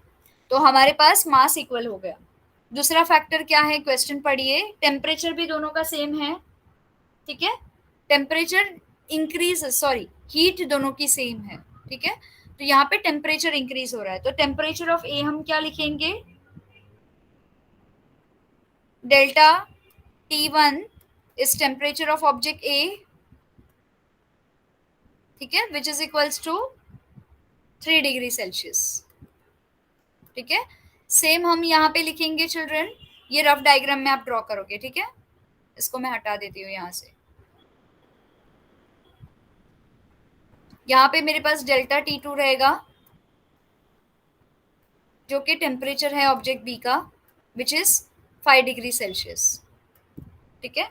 तो हमारे पास मास इक्वल हो गया. दूसरा फैक्टर क्या है, क्वेश्चन पढ़िए. टेम्परेचर भी दोनों का सेम है. ठीक है, टेम्परेचर इंक्रीज, सॉरी, हीट दोनों की सेम है. ठीक है, तो यहाँ पे टेम्परेचर इंक्रीज हो रहा है, तो टेम्परेचर ऑफ ए हम क्या लिखेंगे, delta T1 is temperature of object A. ठीक है, which is equals to 3 degree Celsius. ठीक है, सेम हम यहाँ पे लिखेंगे चिल्ड्रन. ये रफ डायग्राम में आप ड्रॉ करोगे. ठीक है, इसको मैं हटा देती हूँ यहाँ से. यहाँ पे मेरे पास डेल्टा T2 रहेगा, जो कि टेम्परेचर है ऑब्जेक्ट बी का, विच इज 5 डिग्री सेल्सियस. ठीक है,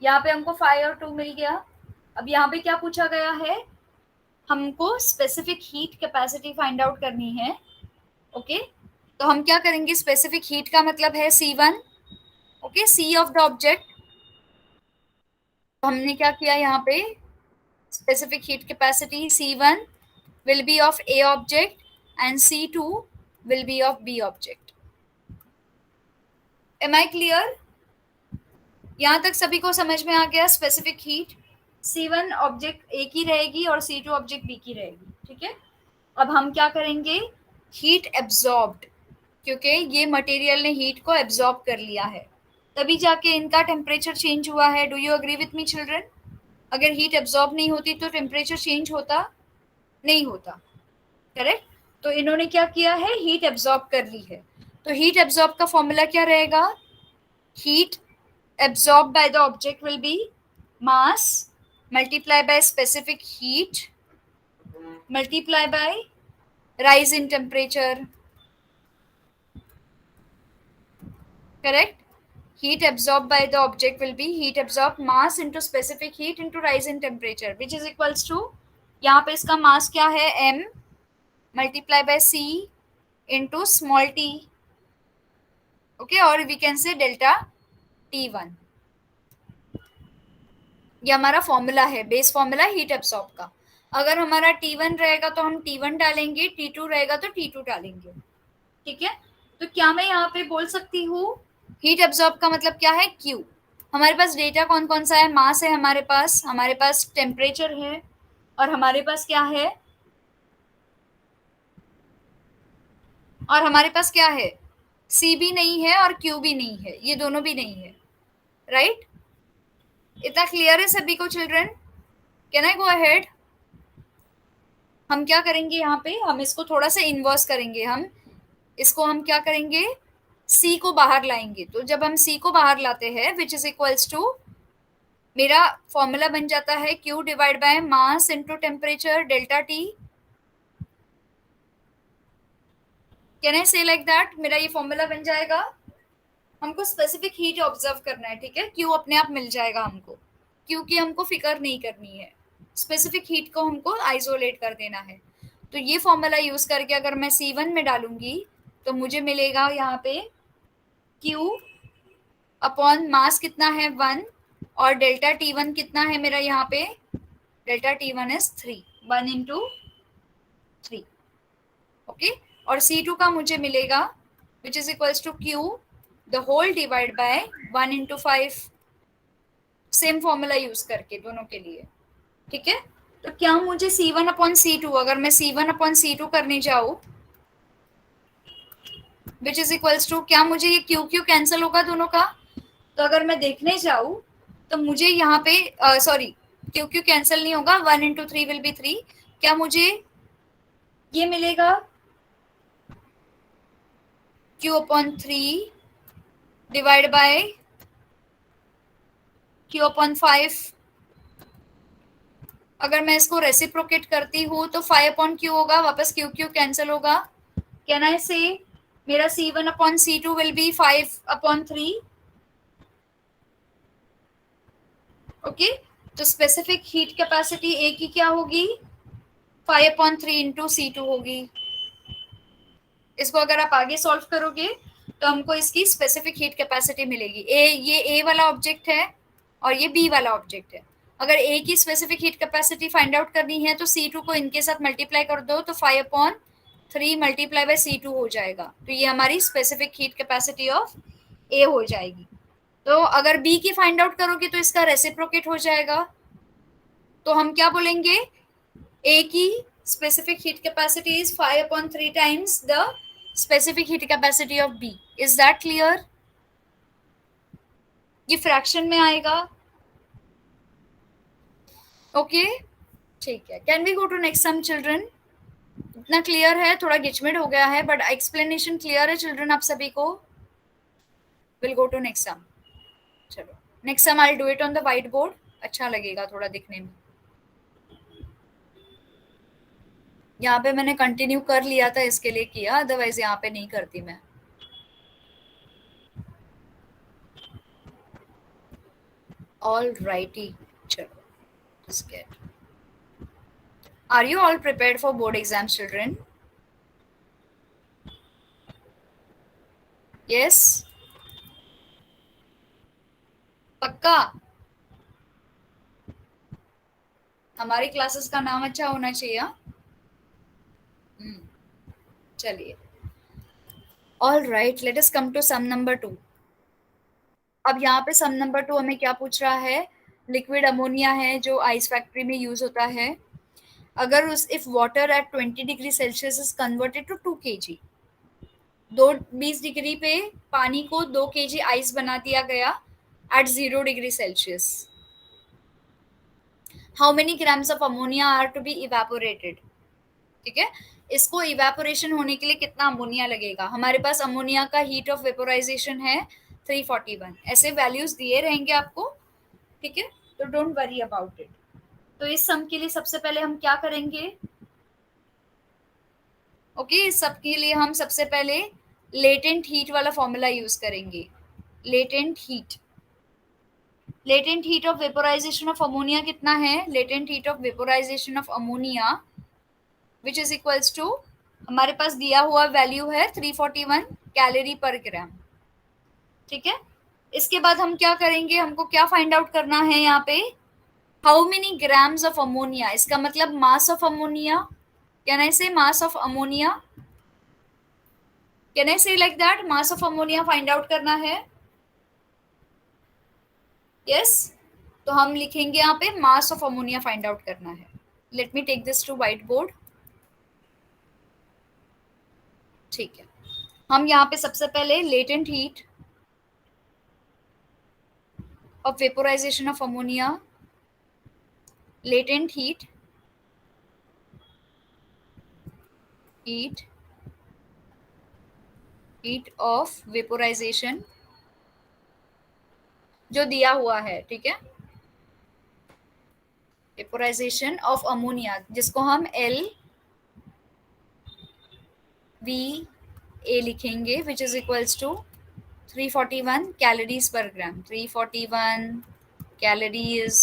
यहाँ पे हमको 5 और 2 मिल गया. अब यहाँ पे क्या पूछा गया है, हमको specific heat capacity find out करनी है। ओके, तो हम क्या करेंगे, स्पेसिफिक हीट का मतलब है C1। Okay, C of the object. हमने क्या किया यहाँ पे, specific heat capacity C1 will be of A object and C2 will be of B object. Am I clear? यहाँ तक सभी को समझ में आ गया? Specific heat C1 object A की रहेगी और C2 ऑब्जेक्ट बी की रहेगी। ठीक है, अब हम क्या करेंगे, हीट एब्जॉर्ब्ड, क्योंकि ये मटेरियल ने हीट को एब्जॉर्ब कर लिया है, तभी जाके इनका टेम्परेचर चेंज हुआ है। Do you agree with me children? अगर हीट एब्जॉर्ब नहीं होती तो टेम्परेचर चेंज होता नहीं होता, करेक्ट? तो इन्होंने क्या किया है, हीट एब्जॉर्ब कर ली है। तो हीट एब्जॉर्ब का फॉर्मूला क्या रहेगा, heat absorb by the object will be mass multiply by specific heat multiply by rise in temperature, correct? heat absorbed by the object will be heat absorbed mass into specific heat into rise in temperature which is equals to, यहाँ पे इसका मास क्या है, m multiply by c into small t। Okay, और we can say delta T1। ये हमारा formula है, base formula heat absorb का। अगर हमारा T1 रहेगा तो हम T1 डालेंगे, T2 रहेगा तो T2 डालेंगे। ठीक है, तो क्या मैं यहाँ पे बोल सकती हूँ हीट एब्सॉर्ब का मतलब क्या है, Q। हमारे पास डेटा कौन कौन सा है, मास है हमारे पास टेम्परेचर है, और हमारे पास क्या है, और हमारे पास क्या है, C भी नहीं है और Q भी नहीं है, ये दोनों भी नहीं है, राइट? इतना क्लियर है सभी को children? Can I go ahead? हम क्या करेंगे यहाँ पे, हम इसको थोड़ा सा इन्वर्स करेंगे। हम क्या करेंगे, C को बाहर लाएंगे। तो जब हम C को बाहर लाते हैं विच इज इक्वल्स टू, मेरा फॉर्मूला बन जाता है Q divide by mass into temperature delta T। Can I say like that? मेरा ये फॉर्मूला बन जाएगा। हमको स्पेसिफिक हीट ऑब्जर्व करना है, ठीक है? Q अपने आप मिल जाएगा हमको, Q की हमको फिकर नहीं करनी है, स्पेसिफिक हीट को हमको आइसोलेट कर देना है। तो ये फॉर्मूला यूज करके अगर मैं C1 में डालूंगी तो मुझे मिलेगा यहाँ पे Q अपॉन मास कितना है 1, और डेल्टा T1 कितना है मेरा यहाँ पे, delta T1 is 3, 1 into 3। Okay, और C2 का मुझे मिलेगा which is equals to Q the whole divide by 1 into 5, same formula use करके दोनों के लिए। ठीक है, तो क्या मुझे C1 अपॉन C2, अगर मैं C1 अपॉन C2 करने जाऊँ विच इज इक्वल्स टू, क्या मुझे ये क्यू क्यू कैंसिल होगा दोनों का? तो अगर मैं देखने जाऊँ तो मुझे यहाँ पे सॉरी, क्यू क्यू कैंसिल नहीं होगा, 1 इंटू 3 विल बी 3। क्या मुझे ये मिलेगा Q upon 3 divide by Q upon 5। अगर मैं इसको रेसिप्रोकेट करती हूँ तो 5 अपॉन Q होगा, वापस Q Q कैंसिल होगा। कैन आई से मेरा C1 upon C2 will be 5 upon 3। Okay, तो स्पेसिफिक हीट कैपेसिटी ए की क्या होगी, 5 अपॉन 3 इंटू C2 होगी। इसको अगर आप आगे सॉल्व करोगे तो हमको इसकी स्पेसिफिक हीट कैपेसिटी मिलेगी। ये ए वाला ऑब्जेक्ट है और ये बी वाला ऑब्जेक्ट है। अगर ए की specific heat capacity find out करनी है तो C2 को इनके साथ मल्टीप्लाई कर दो तो 5 अपॉन 3 मल्टीप्लाई बाय C2 हो जाएगा। तो ये हमारी स्पेसिफिक हीट कैपेसिटी ऑफ ए हो जाएगी। तो अगर बी की फाइंड आउट करोगे तो इसका रेसिप्रोकेट हो जाएगा। तो हम क्या बोलेंगे, ए की specific heat capacity is 5 upon 3 times the specific heat capacity of B. Is that clear? ये फ्रैक्शन में आएगा। ओके, ठीक है। Can we go to next sum children? इतना क्लियर है, थोड़ा गिचमिट हो गया है बट एक्सप्लेनेशन क्लियर है चिल्ड्रन आप सभी को? Will go to next sum. चलो next sum I do it on the white board, अच्छा लगेगा थोड़ा दिखने में। यहाँ पे मैंने कंटिन्यू कर लिया था इसके लिए किया, अदरवाइज यहाँ पे नहीं करती मैं। ऑल राइटी, चलो Are you all prepared for board exams, children? Yes? पक्का? हमारी क्लासेस का नाम अच्छा होना चाहिए. चलिए. All right, let us come to sum number 2. अब यहाँ पे सम नंबर 2 हमें क्या पूछ रहा है? लिक्विड अमोनिया है जो आइस फैक्ट्री में यूज होता है. अगर उस if water at 20 degree Celsius is converted to 2 kg, 20 degree पे पानी को 2 kg आइस बना दिया गया at 0 degree Celsius, how many grams of ammonia are to be evaporated. ठीक है, इसको इवेपोरेशन होने के लिए कितना अमोनिया लगेगा? हमारे पास अमोनिया का हीट ऑफ वेपोराइजेशन है 341. ऐसे वैल्यूज दिए रहेंगे आपको. ठीक है, तो डोंट वरी अबाउट इट. तो इस सम के लिए सबसे पहले हम क्या करेंगे? ओके, इस सब के लिए हम सबसे पहले लेटेंट हीट वाला फॉर्मूला यूज करेंगे. Latent heat, latent heat of vaporization of ammonia कितना है? Latent heat of vaporization of ammonia which is equals to, हमारे पास दिया हुआ वैल्यू है 341 कैलोरी पर ग्राम. ठीक है, इसके बाद हम क्या करेंगे? हमको क्या फाइंड आउट करना है यहाँ पे? How many grams of ammonia, इसका मतलब mass of ammonia. Can I say mass of ammonia? Can I say like that? Mass of ammonia find out करना है. यस, तो हम लिखेंगे यहाँ पे mass of ammonia find out करना है. Let me take this to white board. ठीक है, हम यहाँ पे सबसे पहले latent heat of vaporization of ammonia, latent heat of vaporization जो दिया हुआ है. ठीक है, वेपोराइजेशन ऑफ अमोनिया जिसको हम LVA लिखेंगे which is equals to 341 calories per gram. 341 calories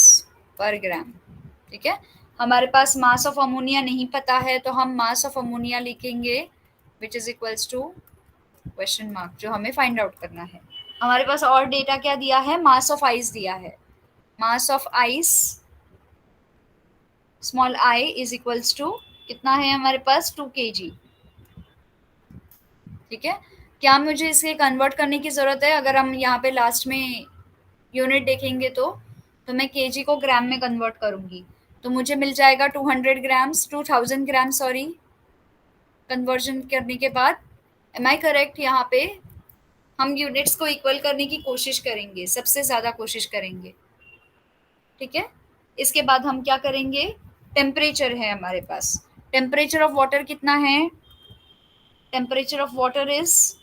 per ग्राम. ठीक है, हमारे पास मास ऑफ अमोनिया नहीं पता है तो हम मास ऑफ अमोनिया लिखेंगे which is equals to question mark, जो हमें फाइंड आउट करना है. हमारे पास और डेटा क्या दिया है? मास ऑफ आइस दिया है. Mass of ice small I is equals to कितना है हमारे पास? 2 kg. ठीक है, क्या मुझे इसे कन्वर्ट करने की जरूरत है? अगर हम यहाँ पे लास्ट में यूनिट देखेंगे तो मैं केजी को ग्राम में कन्वर्ट करूंगी तो मुझे मिल जाएगा 200 ग्राम्स, 2000 ग्राम सॉरी, कन्वर्जन करने के बाद. Am I correct? यहाँ पे हम यूनिट्स को इक्वल करने की कोशिश करेंगे, सबसे ज्यादा कोशिश करेंगे. ठीक है, इसके बाद हम क्या करेंगे? टेम्परेचर है हमारे पास. टेम्परेचर ऑफ वाटर कितना है? Temperature of water is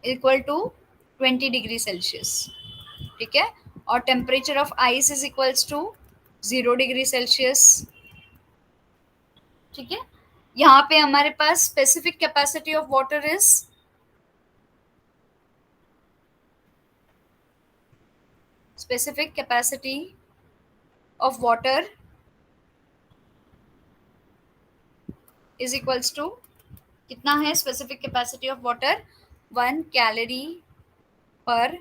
equal to 20 degree Celsius. ठीक है, और temperature of ice is equals to 0 degree Celsius. ठीक है, यहाँ पे हमारे पास specific capacity of water is specific capacity of water is equals to कितना है? specific capacity of water 1 calorie पर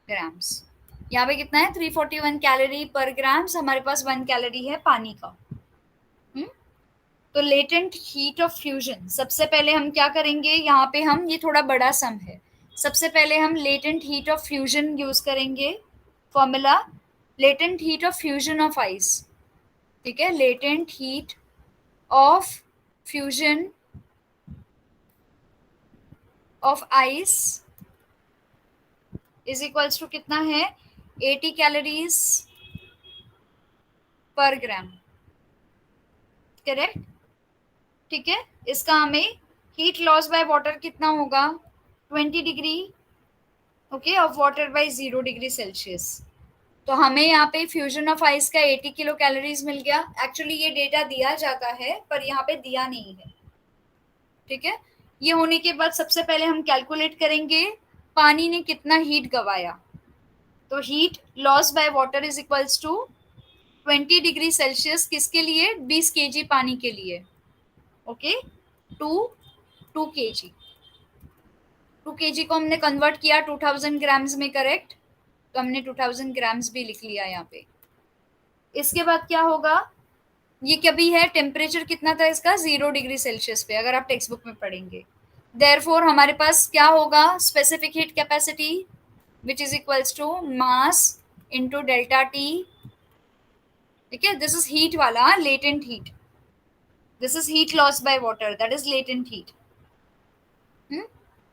ग्राम्स. यहाँ पे कितना है? 341 कैलोरी पर ग्राम्स. हमारे पास 1 कैलोरी है पानी का. तो लेटेंट हीट ऑफ फ्यूजन, सबसे पहले हम क्या करेंगे? यहाँ पे हम, ये थोड़ा बड़ा सम है, सबसे पहले हम latent heat of fusion use करेंगे. Formula latent heat of fusion of ice. ठीक है, latent heat of fusion of ice is equals to कितना है? 80 कैलोरीज पर ग्राम. करेक्ट? ठीक है, इसका हमें हीट लॉस बाय वाटर कितना होगा? 20 degree okay of water bye 0 degree Celsius. तो हमें यहाँ पे फ्यूजन ऑफ आइस का 80 किलो कैलोरीज मिल गया. एक्चुअली ये डेटा दिया जाता है पर यहाँ पे दिया नहीं है. ठीक है, ये होने के बाद सबसे पहले हम कैलकुलेट करेंगे पानी ने कितना हीट गवाया. तो heat loss by water is equals to 20 degree Celsius किसके लिए? 20 केजी पानी के लिए. Okay, 2 KG. 2 केजी को हमने कन्वर्ट किया 2000 ग्राम्स में, करेक्ट. तो हमने 2000 ग्राम्स भी लिख लिया यहाँ पे. इसके बाद क्या होगा? ये कभी है, टेम्परेचर कितना था इसका? 0 डिग्री सेल्सियस पे, अगर आप टेक्स्ट बुक में पढ़ेंगे. देयरफॉर हमारे पास क्या होगा? Specific heat capacity which is equals to mass into delta T. ठीक है, दिस इज हीट वाला, latent heat. This is heat loss by water, that is latent heat.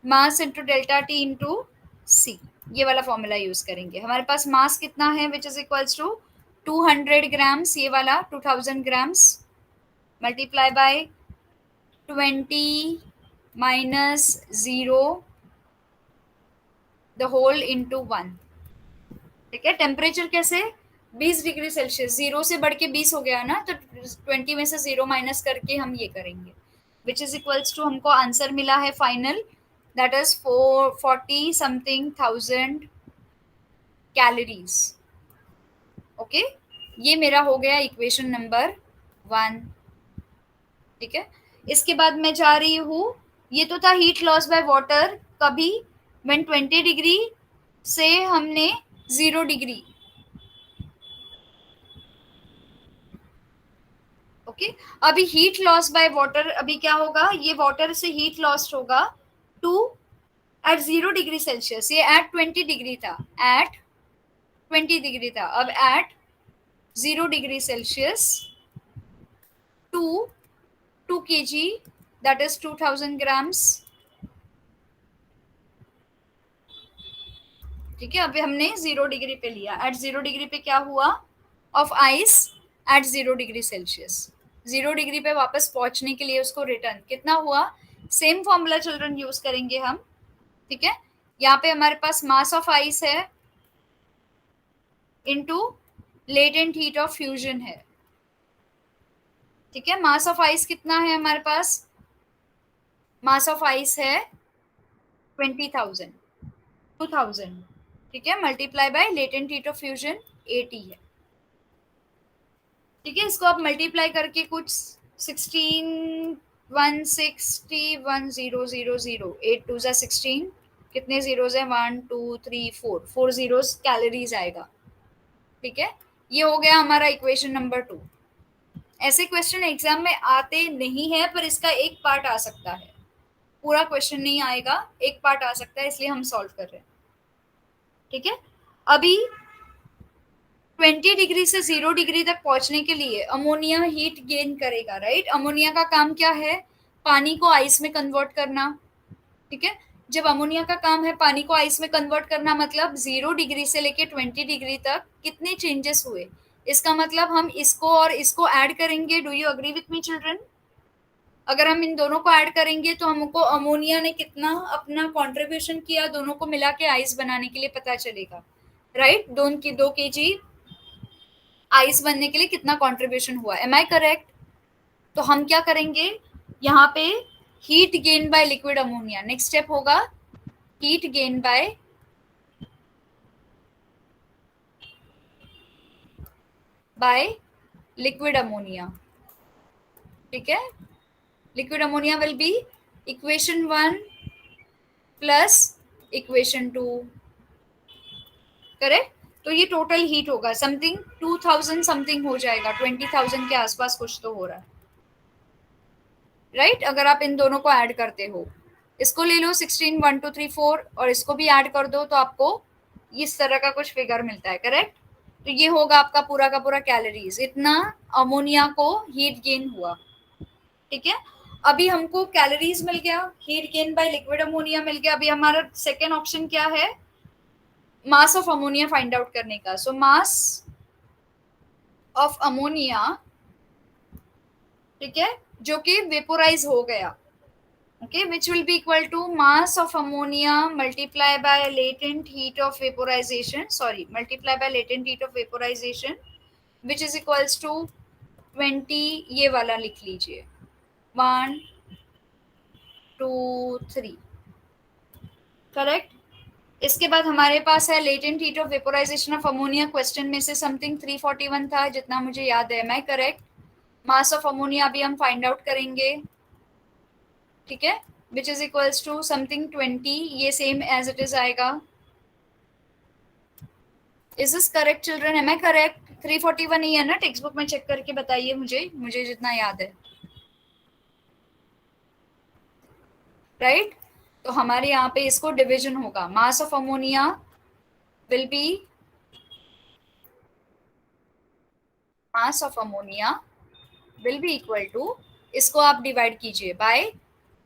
Mass into delta T into C, ये वाला formula use करेंगे. हमारे पास mass कितना है which is equals to 200 grams, ये वाला 2000 grams multiply by 20 minus 0 the whole into 1. ठीक है, टेम्परेचर कैसे? 20 डिग्री सेल्सियस, 0 से बढ़ के 20 हो गया ना, तो 20 में से 0 माइनस करके हम ये करेंगे, विच इज इक्वल्स टू हमको आंसर मिला है final, that is 40 something thousand calories. Okay, ये मेरा हो गया इक्वेशन नंबर 1. ठीक है, इसके बाद मैं जा रही हूँ, ये तो था हीट लॉस बाय वाटर, कभी व्हेन 20 डिग्री से हमने 0 डिग्री. ओके, अभी हीट लॉस बाय वाटर, अभी क्या होगा? ये वाटर से हीट लॉस होगा टू एट 0 डिग्री सेल्सियस. ये एट 20 डिग्री था, एट 20 डिग्री था. अब at 0 degree Celsius to 2 kg, that is 2000 grams. ठीक है, अभी हमने 0 डिग्री पे लिया. एट 0 डिग्री पे क्या हुआ? Of ice eight 0 degree Celsius. 0 degree पे वापस पहुंचने के लिए उसको रिटर्न कितना हुआ? सेम फॉर्मूला चिल्ड्रन यूज करेंगे हम. ठीक है, यहाँ पे हमारे पास मास ऑफ आइस है into latent heat of fusion है. ठीक है, मास ऑफ आइस कितना है हमारे पास? मास ऑफ आइस है 20,000, 2000. ठीक है, multiply by latent heat of fusion 80 है. ठीक है, इसको आप मल्टीप्लाई करके कुछ 16 160 1000 8 2 16, कितने जीरोज है? 1 2 3 4, 4 जीरोज कैलोरीज आएगा. ठीक है, ये हो गया हमारा इक्वेशन नंबर 2. ऐसे क्वेश्चन एग्जाम में आते नहीं है, पर इसका एक पार्ट आ सकता है, पूरा क्वेश्चन नहीं आएगा, एक पार्ट आ सकता है, इसलिए हम सॉल्व कर रहे हैं. ठीक है, अभी 20 डिग्री से 0 डिग्री तक पहुंचने के लिए अमोनिया हीट गेन करेगा, राइट. अमोनिया का काम क्या है? पानी को आइस में कन्वर्ट करना. ठीक है, जब अमोनिया का काम है पानी को आइस में कन्वर्ट करना, मतलब 0 डिग्री से लेके 20 डिग्री तक कितने चेंजेस हुए? इसका मतलब हम इसको और इसको ऐड करेंगे. Do you agree with me children? अगर हम इन दोनों को ऐड करेंगे तो हमको अमोनिया ने कितना अपना कंट्रीब्यूशन किया, दोनों को मिला के आइस बनाने के लिए पता चलेगा, राइट. 2 kg आइस बनने के लिए कितना कंट्रीब्यूशन हुआ. Am I correct? तो हम क्या करेंगे यहाँ पे? Heat gain by liquid ammonia. Next step होगा heat gain by liquid ammonia. ठीक है, liquid ammonia will be equation 1 plus equation 2, correct. तो ये टोटल हीट होगा समथिंग 2000 समथिंग हो जाएगा, 20,000 के आसपास कुछ तो हो रहा है, राइट. अगर आप इन दोनों को ऐड करते हो, इसको ले लो 16 1 2 3 4 और इसको भी ऐड कर दो, तो आपको इस तरह का कुछ फिगर मिलता है, करेक्ट. तो ये होगा आपका पूरा का पूरा कैलोरीज, इतना अमोनिया को हीट गेन हुआ. ठीक है, अभी हमको कैलोरीज मिल गया, heat gain by liquid ammonia मिल गया. अभी हमारा सेकेंड ऑप्शन क्या है? Mass of ammonia find out करने का. सो मास ऑफ अमोनिया, ठीक है, जो कि वेपोराइज हो गया, okay, which will be equal to mass of ammonia multiply by latent heat of vaporization, multiply by latent heat of vaporization, which is equals to 20. ये वाला लिख लीजिए, 1 2 3, करेक्ट. इसके बाद हमारे पास है latent heat of vaporization of ammonia, question में से समथिंग 341 था जितना मुझे याद है, मैं करेक्ट। मास ऑफ अमोनिया अभी हम फाइंड आउट करेंगे, ठीक है, which is equals to something 20, ये सेम एज इट इज आएगा। Is this correct children, am I correct? 341 ही है ना, टेक्स्ट बुक में चेक करके बताइए मुझे, मुझे जितना याद है, राइट right? तो हमारे यहाँ पे इसको डिविजन होगा, mass of ammonia will be, mass of ammonia will be equal to, इसको आप डिवाइड कीजिए बाय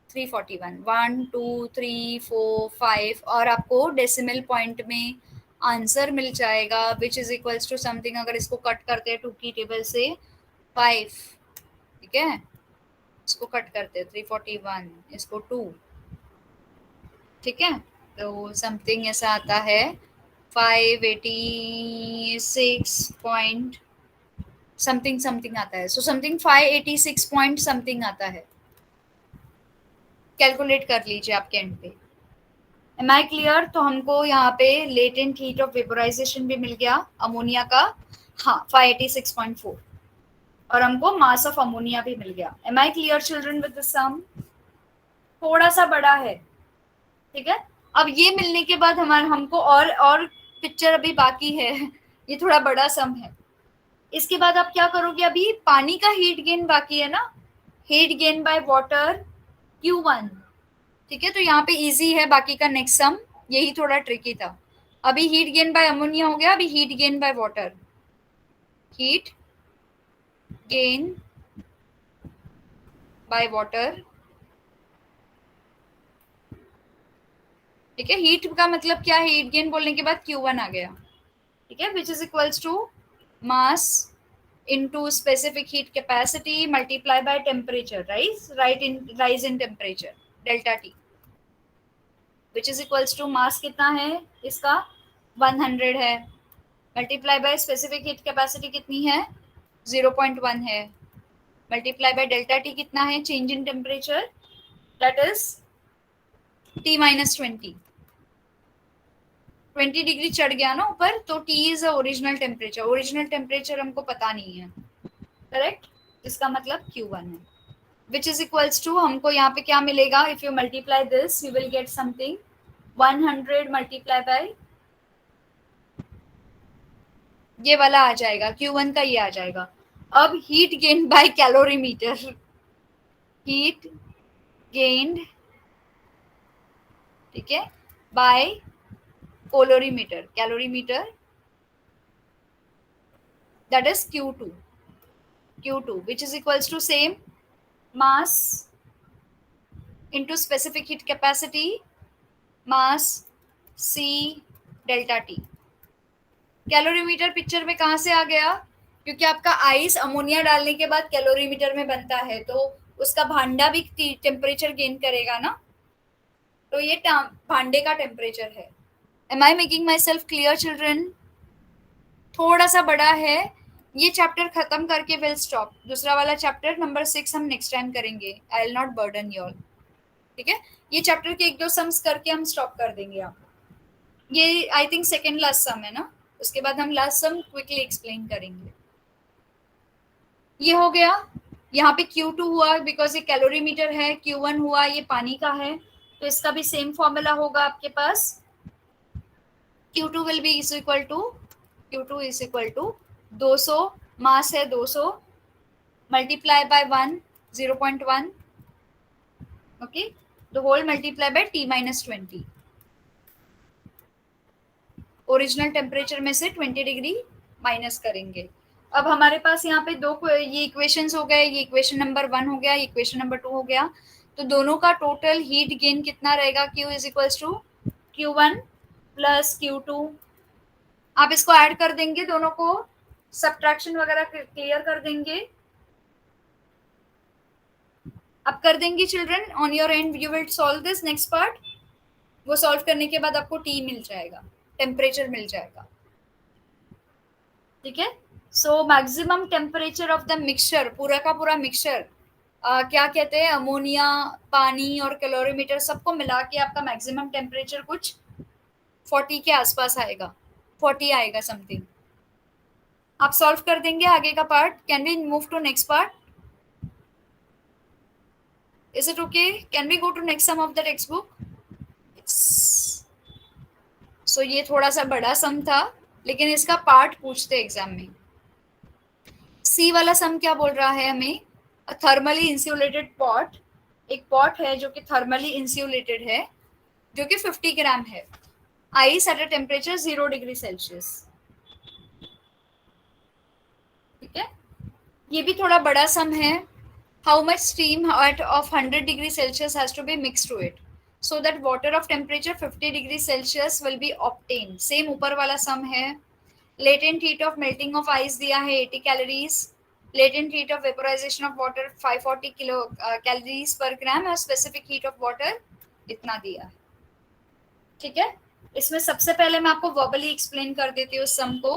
341, 1 2 3 4 5, और आपको डेसिमल पॉइंट में आंसर मिल जाएगा which is equals to something, अगर इसको कट करते हैं 2 की टेबल से 5, ठीक है, इसको कट करते हैं 341, इसको 2, ठीक है, तो समथिंग ऐसा आता है 586 पॉइंट समथिंग समथिंग आता है, सो समथिंग 586 पॉइंट समथिंग आता है, कैलकुलेट कर लीजिए आपके एंड पे। Am I clear? तो हमको यहाँ पे लेटेंट हीट ऑफ वेपोराइजेशन भी मिल गया अमोनिया का, हाँ 586.4, और हमको मास ऑफ अमोनिया भी मिल गया। Am I clear children with this sum? थोड़ा सा बड़ा है, ठीक है। अब ये मिलने के बाद हमारे हमको और पिक्चर अभी बाकी है, ये थोड़ा बड़ा सम है। इसके बाद आप क्या करोगे, अभी पानी का हीट गेन बाकी है ना, heat gain by water Q1, ठीक है, तो यहाँ पे इजी है, बाकी का नेक्स्ट सम यही थोड़ा ट्रिकी था। अभी हीट गेन बाय अमोनिया हो गया, अभी heat gain by water, heat gain by water, ठीक है, हीट का मतलब क्या है, हीट गेन बोलने के बाद Q1 आ गया, ठीक है, which is equals to mass into specific heat capacity multiply by temperature, rise in temperature delta T, which is equals to mass कितना है इसका 100 है, multiply by specific heat capacity कितनी है 0.1 है, multiply by delta T कितना है change in temperature, that is T minus 20, 20 degree चढ़ गया ना ऊपर, तो T is original temperature, original temperature हमको पता नहीं है, करेक्ट, इसका मतलब Q1 है, विच इज इक्वल्स टू, हमको यहाँ पे क्या मिलेगा, if you multiply this you will get something 100 multiply by ये वाला आ जाएगा, Q1 का ये आ जाएगा। अब heat gain bye calorimeter, heat gained, ठीक है, bye calorimeter, calorimeter, that is Q2 which is equals to same mass into specific heat capacity, mass C delta T। Calorimeter picture में कहाँ से आ गया, क्योंकि आपका आइस अमोनिया डालने के बाद कैलोरीमीटर में बनता है, तो उसका भांडा भी टेम्परेचर गेन करेगा ना, तो ये भांडे का टेम्परेचर है। Am I making myself clear children? थोड़ा सा बड़ा है, ये चैप्टर खत्म करके विल स्टॉप, दूसरा वाला चैप्टर नंबर 6 हम नेक्स्ट टाइम करेंगे, I will not burden you all, ठीक है, ये चैप्टर के 1-2 सम्स करके हम स्टॉप कर देंगे आप, ये आई थिंक सेकेंड लास्ट सम है ना, उसके बाद हम लास्ट सम क्विकली एक्सप्लेन करेंगे। ये हो गया, यहाँ पे Q2 हुआ बिकॉज ये कैलोरीमीटर है, Q1 हुआ ये पानी का है, तो इसका भी सेम फॉर्मूला होगा आपके पास, Q2 will be is equal to, Q2 is equal to 200, mass है 200 multiply by 1 0.1, okay, the whole multiply by T minus 20, original temperature में से 20 डिग्री माइनस करेंगे। अब हमारे पास यहाँ पे दो ये इक्वेशंस हो गए, ये इक्वेशन नंबर 1 हो गया, इक्वेशन नंबर 2 हो गया, तो दोनों का टोटल हीट गेन कितना रहेगा, Q is equals to Q1 plus Q2, आप इसको ऐड कर देंगे, दोनों को सब्ट्रैक्शन वगैरह क्लियर कर देंगे, आप कर देंगे children, on your and you will solve this next part, वो सॉल्व करने के बाद आपको T मिल जाएगा, टेम्परेचर मिल जाएगा, ठीक है। So maximum temperature of the mixture, पूरा का पूरा मिक्सचर, क्या कहते हैं, अमोनिया, पानी और कैलोरीमीटर सबको मिला के आपका मैक्सिमम टेम्परेचर कुछ 40 के आसपास आएगा, 40 आएगा समथिंग। आप सॉल्व कर देंगे आगे का part? Can we move to next part? Is it okay? Can we go to next sum of the text book? So ये थोड़ा सा बड़ा सम था, लेकिन इसका पार्ट पूछते एग्जाम में। सी वाला सम क्या बोल रहा है हमें? थर्मली इंसुलेटेड पॉट, एक पॉट है जो कि थर्मली इंसुलेटेड है, जो कि 50 ग्राम है, ice at a temperature 0 degree Celsius. ठीक है, ये भी थोड़ा बड़ा सम है। How much steam at of 100 degree Celsius has to be mix to it so that water of temperature 50 degree celsius will be obtained। Same ऊपर वाला सम है। latent heat of melting of ice दिया है 80 calories, latent heat of vaporization of water 540 kilo calories per gram, और specific heat of water इतना दिया है। ठीक है, इसमें सबसे पहले मैं आपको वर्बली एक्सप्लेन कर देती हूँ सम को।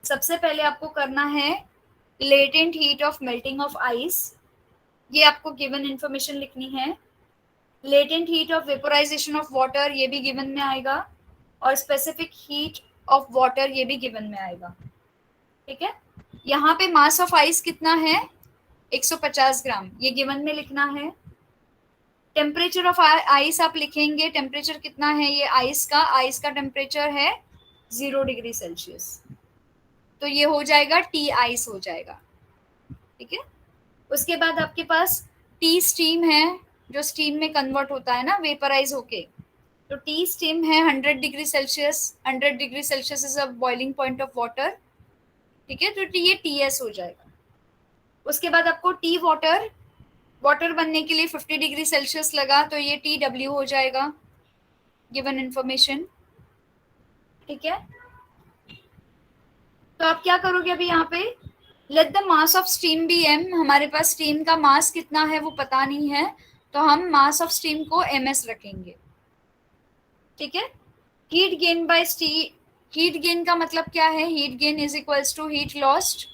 सबसे पहले आपको करना है latent heat of melting of ice, ये आपको गिवन इंफॉर्मेशन लिखनी है। Latent heat of vaporization of water, ये भी गिवन में आएगा, और स्पेसिफिक हीट ऑफ वाटर ये भी गिवन में आएगा। ठीक है, यहाँ पे मास ऑफ आइस कितना है? 150 ग्राम, ये गिवन में लिखना है। टेम्परेचर ऑफ आइस आप लिखेंगे, टेम्परेचर कितना है ये आइस का टेम्परेचर है 0 डिग्री सेल्सियस, तो ये हो जाएगा टी आइस हो जाएगा। ठीक है, उसके बाद आपके पास टी स्टीम है, जो स्टीम में कन्वर्ट होता है ना वेपराइज होके, तो टी स्टीम है 100 degree Celsius. 100 degree Celsius is a boiling point of water. ठीक है, तो ये टी एस हो जाएगा। उसके बाद आपको टी वाटर, वाटर बनने के लिए 50 डिग्री सेल्सियस लगा, तो ये टी डब्ल्यू हो जाएगा, गिवन इंफॉर्मेशन। ठीक है, तो आप क्या करोगे अभी यहाँ पे? Let the mass of steam be M, हमारे पास स्टीम का मास कितना है वो पता नहीं है, तो हम मास ऑफ स्टीम को एम एस रखेंगे। ठीक है, heat gain by steam, heat gain का मतलब क्या है? Heat gain is equals to heat lost.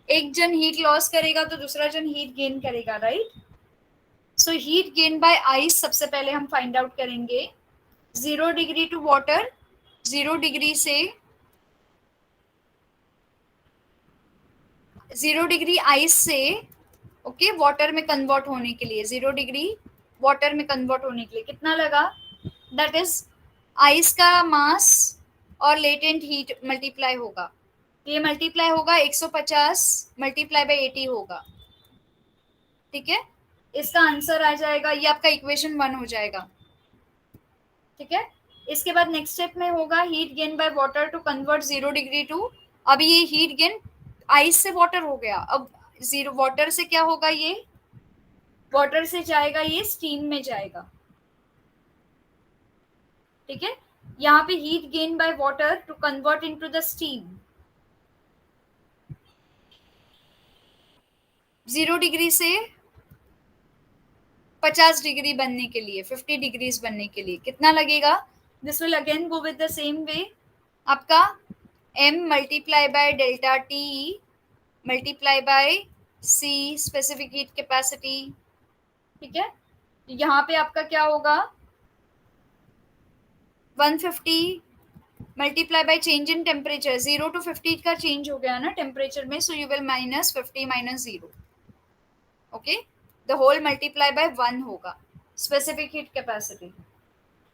एक जन हीट लॉस करेगा तो दूसरा जन हीट गेन करेगा, right? So heat gain by ice सबसे पहले हम फाइंड आउट करेंगे। 0 डिग्री टू वाटर, 0 डिग्री से 0 डिग्री आइस से ओके वाटर में कन्वर्ट होने के लिए, 0 डिग्री वाटर में कन्वर्ट होने के लिए कितना लगा? दैट इज आइस का मास और लेटेंट हीट मल्टीप्लाई होगा, ये मल्टीप्लाई होगा 150 मल्टीप्लाई बाय 80 होगा। ठीक है, इसका आंसर आ जाएगा, ये आपका इक्वेशन 1 हो जाएगा। ठीक है, इसके बाद नेक्स्ट स्टेप में होगा heat gain by water to convert 0 degree to, अभी ये हीट गेन आइस से वाटर हो गया, अब 0 वाटर से क्या होगा? ये वाटर से जाएगा ये स्टीम में जाएगा। ठीक है, यहाँ पे heat gain by water to convert into the steam, 0 degree से 50 डिग्री बनने के लिए, 50 डिग्रीज बनने के लिए कितना लगेगा? This will again go with the same way, आपका m multiply by delta T multiply by C specific heat capacity. ठीक है, यहाँ पे आपका क्या होगा? 150 multiply by change in temperature, 0 to 50 का चेंज हो गया ना टेम्परेचर में, so you will minus 50 minus 0। Okay, the whole multiply by 1 होगा स्पेसिफिक हीट कैपेसिटी।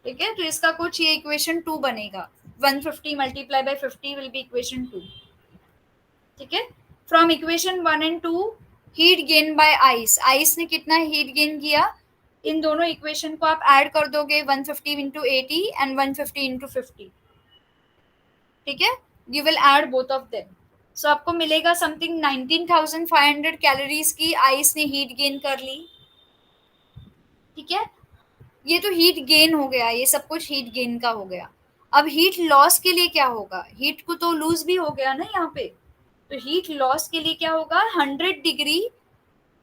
ठीक है, तो इसका कुछ ये इक्वेशन 2 बनेगा, 150 multiply bye 50 will be equation 2। ठीक है, from equation 1 and 2 heat gain by ice, ice ने कितना हीट गेन किया, इन दोनों इक्वेशन को आप ऐड कर दोगे 150 इंटू 80 एंड 150 इंटू 50। ठीक है, you will add both of them, so आपको मिलेगा समथिंग 19,500 कैलोरीज की आइस ने हीट गेन कर ली। ठीक है, ये तो हीट गेन हो गया, ये सब कुछ हीट गेन का हो गया। अब हीट लॉस के लिए क्या होगा? हीट को तो लूज भी हो गया ना यहाँ पे, तो हीट लॉस के लिए क्या होगा? 100 डिग्री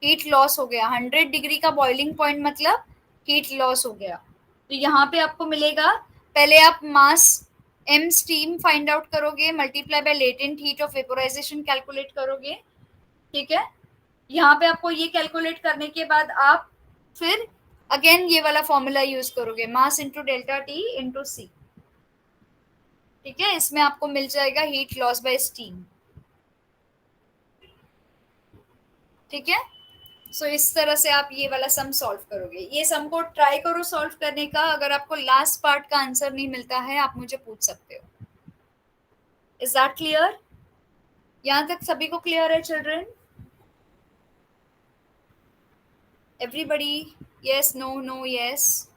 हीट लॉस हो गया, 100 डिग्री का बॉइलिंग पॉइंट मतलब हीट लॉस हो गया। तो यहाँ पे आपको मिलेगा, पहले आप मास m स्टीम फाइंड आउट करोगे, multiply by latent heat of vaporisation calculate करोगे। ठीक है, यहाँ पे आपको ये कैलकुलेट करने के बाद आप फिर अगेन ये वाला फॉर्मूला यूज करोगे, mass into delta T into C. ठीक है, इसमें आपको मिल जाएगा हीट लॉस बाय स्टीम। ठीक है, सो इस तरह से आप ये वाला सम सॉल्व करोगे। ये सम को ट्राई करो सॉल्व करने का। अगर आपको लास्ट पार्ट का आंसर नहीं मिलता है, आप मुझे पूछ सकते हो। Is that clear? यहाँ तक सभी को क्लियर है children? Everybody? Yes, no, no, yes?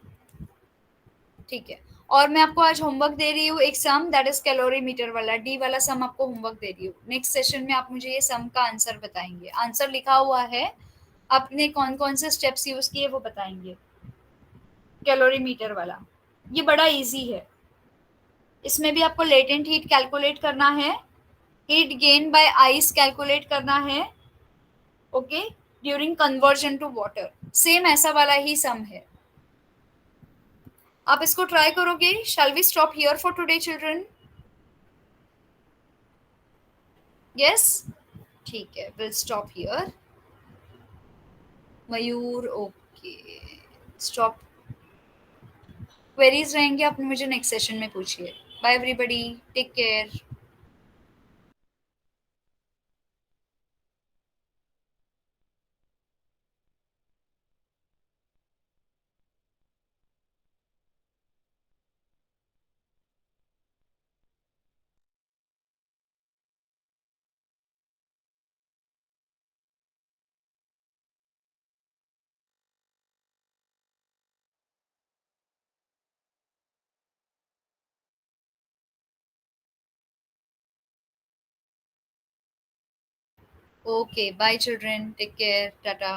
ठीक है। और मैं आपको आज होमवर्क दे रही हूँ एक सम, दैट इज कैलोरीमीटर वाला, डी वाला सम आपको होमवर्क दे रही हूँ। नेक्स्ट सेशन में आप मुझे ये सम का आंसर बताएंगे। आंसर लिखा हुआ है, आपने कौन कौन से स्टेप्स यूज किए वो बताएंगे। कैलोरीमीटर वाला ये बड़ा इजी है। इसमें भी आपको लेटेंट हीट कैलकुलेट करना है, heat gain by ice calculate करना है। Okay, during conversion to water. Same ऐसा वाला ही सम है। आप इसको ट्राई करोगे? Shall we stop here for today children? Yes, ठीक है, will stop here. Mayur, okay, stop. Queries रहेंगे आप मुझे नेक्स्ट सेशन में पूछिए। Bye everybody, take care. Okay, bye children, take care, tata.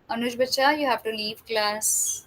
Anuj Bacha, you have to leave class.